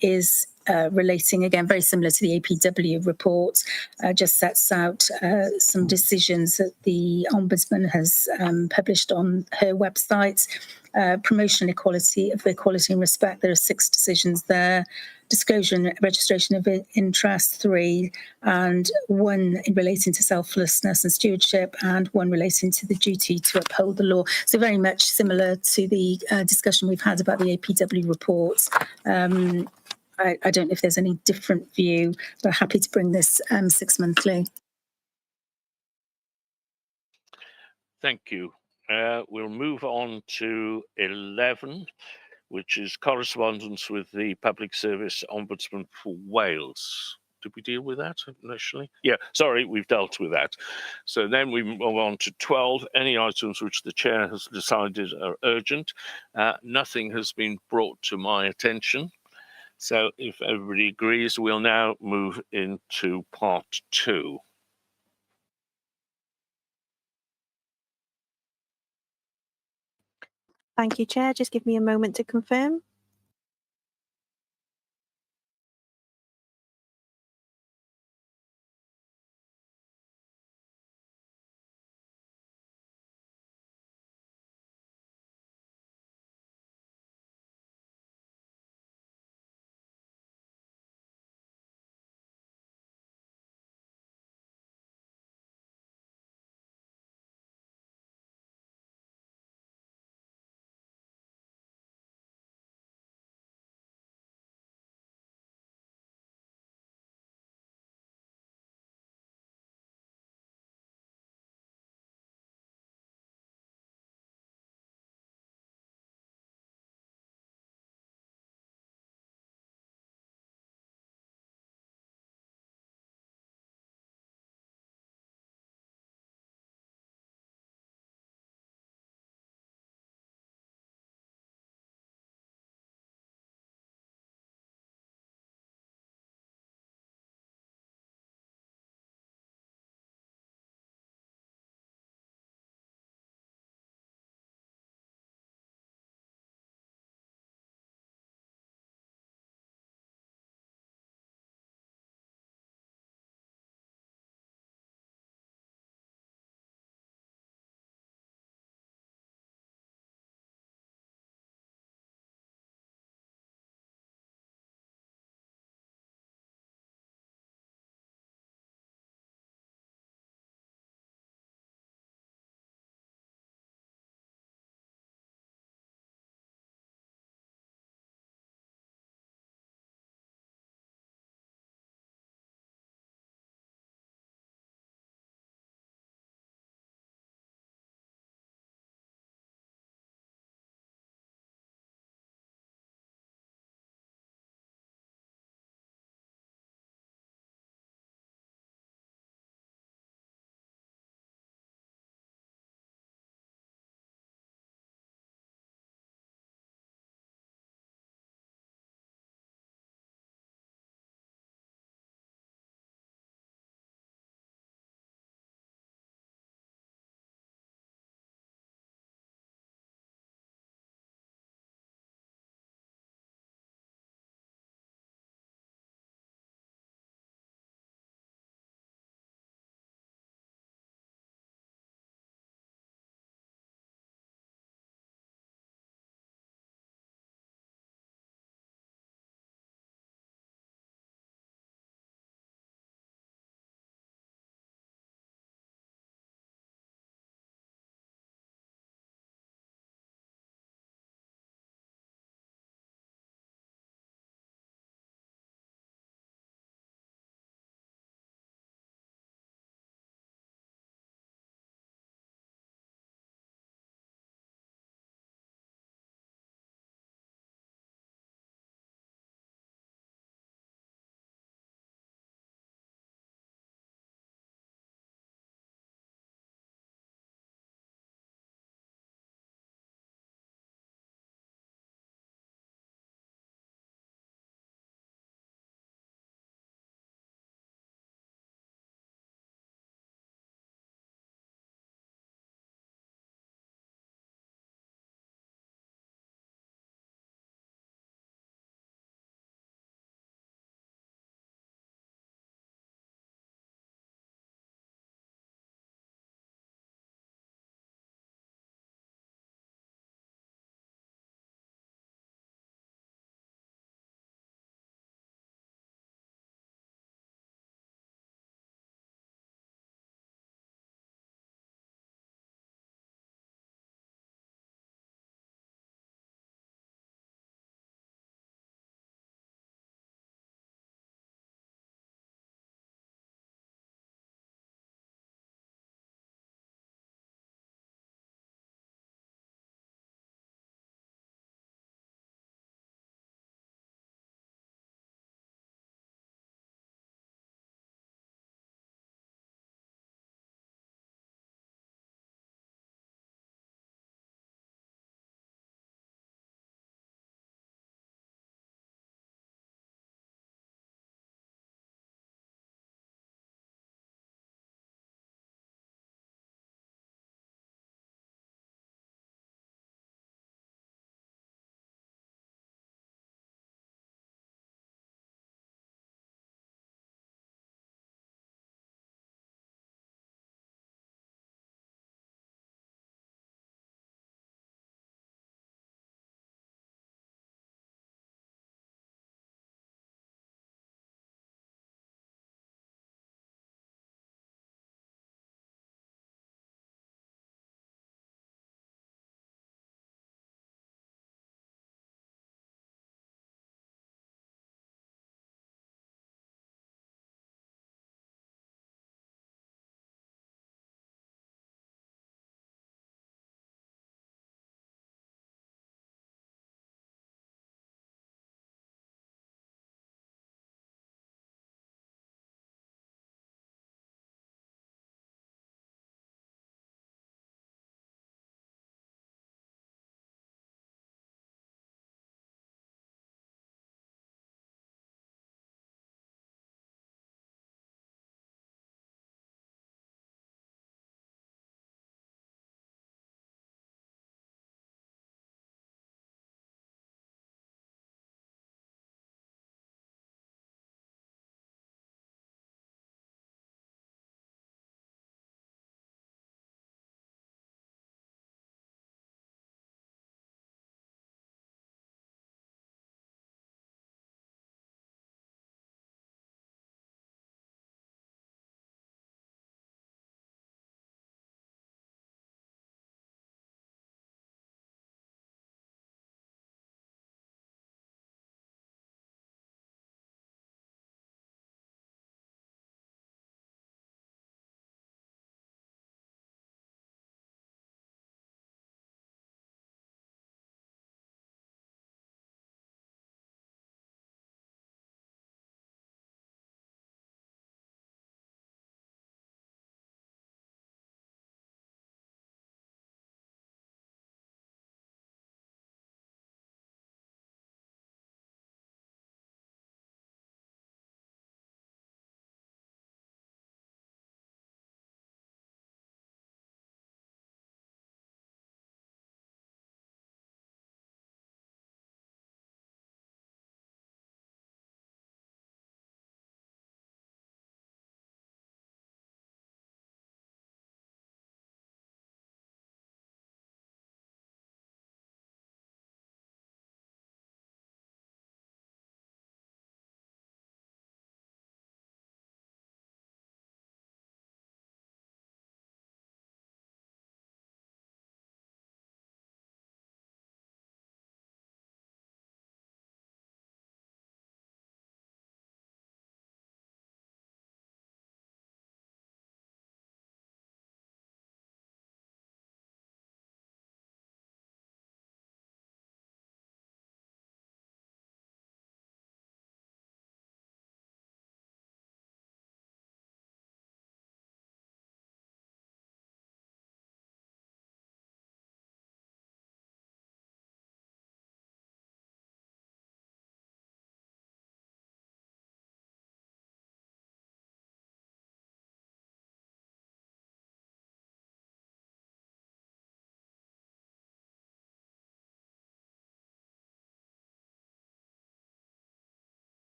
is relating, again, very similar to the APW report, just sets out some decisions that the Ombudsman has published on her website. Promotion equality of equality and respect, there are 6 decisions there. Disclosure and registration of interest, 3, and 1 relating to selflessness and stewardship, and 1 relating to the duty to uphold the law. So very much similar to the discussion we've had about the APW reports. I don't know if there's any different view, but happy to bring this 6 monthly. Thank you. We'll move on to 11, which is correspondence with the Public Service Ombudsman for Wales. Did we deal with that initially? Yeah, sorry, we've dealt with that. So then we move on to 12, any items which the Chair has decided are urgent. Nothing has been brought to my attention. So if everybody agrees, we'll now move into part 2. Thank you, Chair. Just give me a moment to confirm.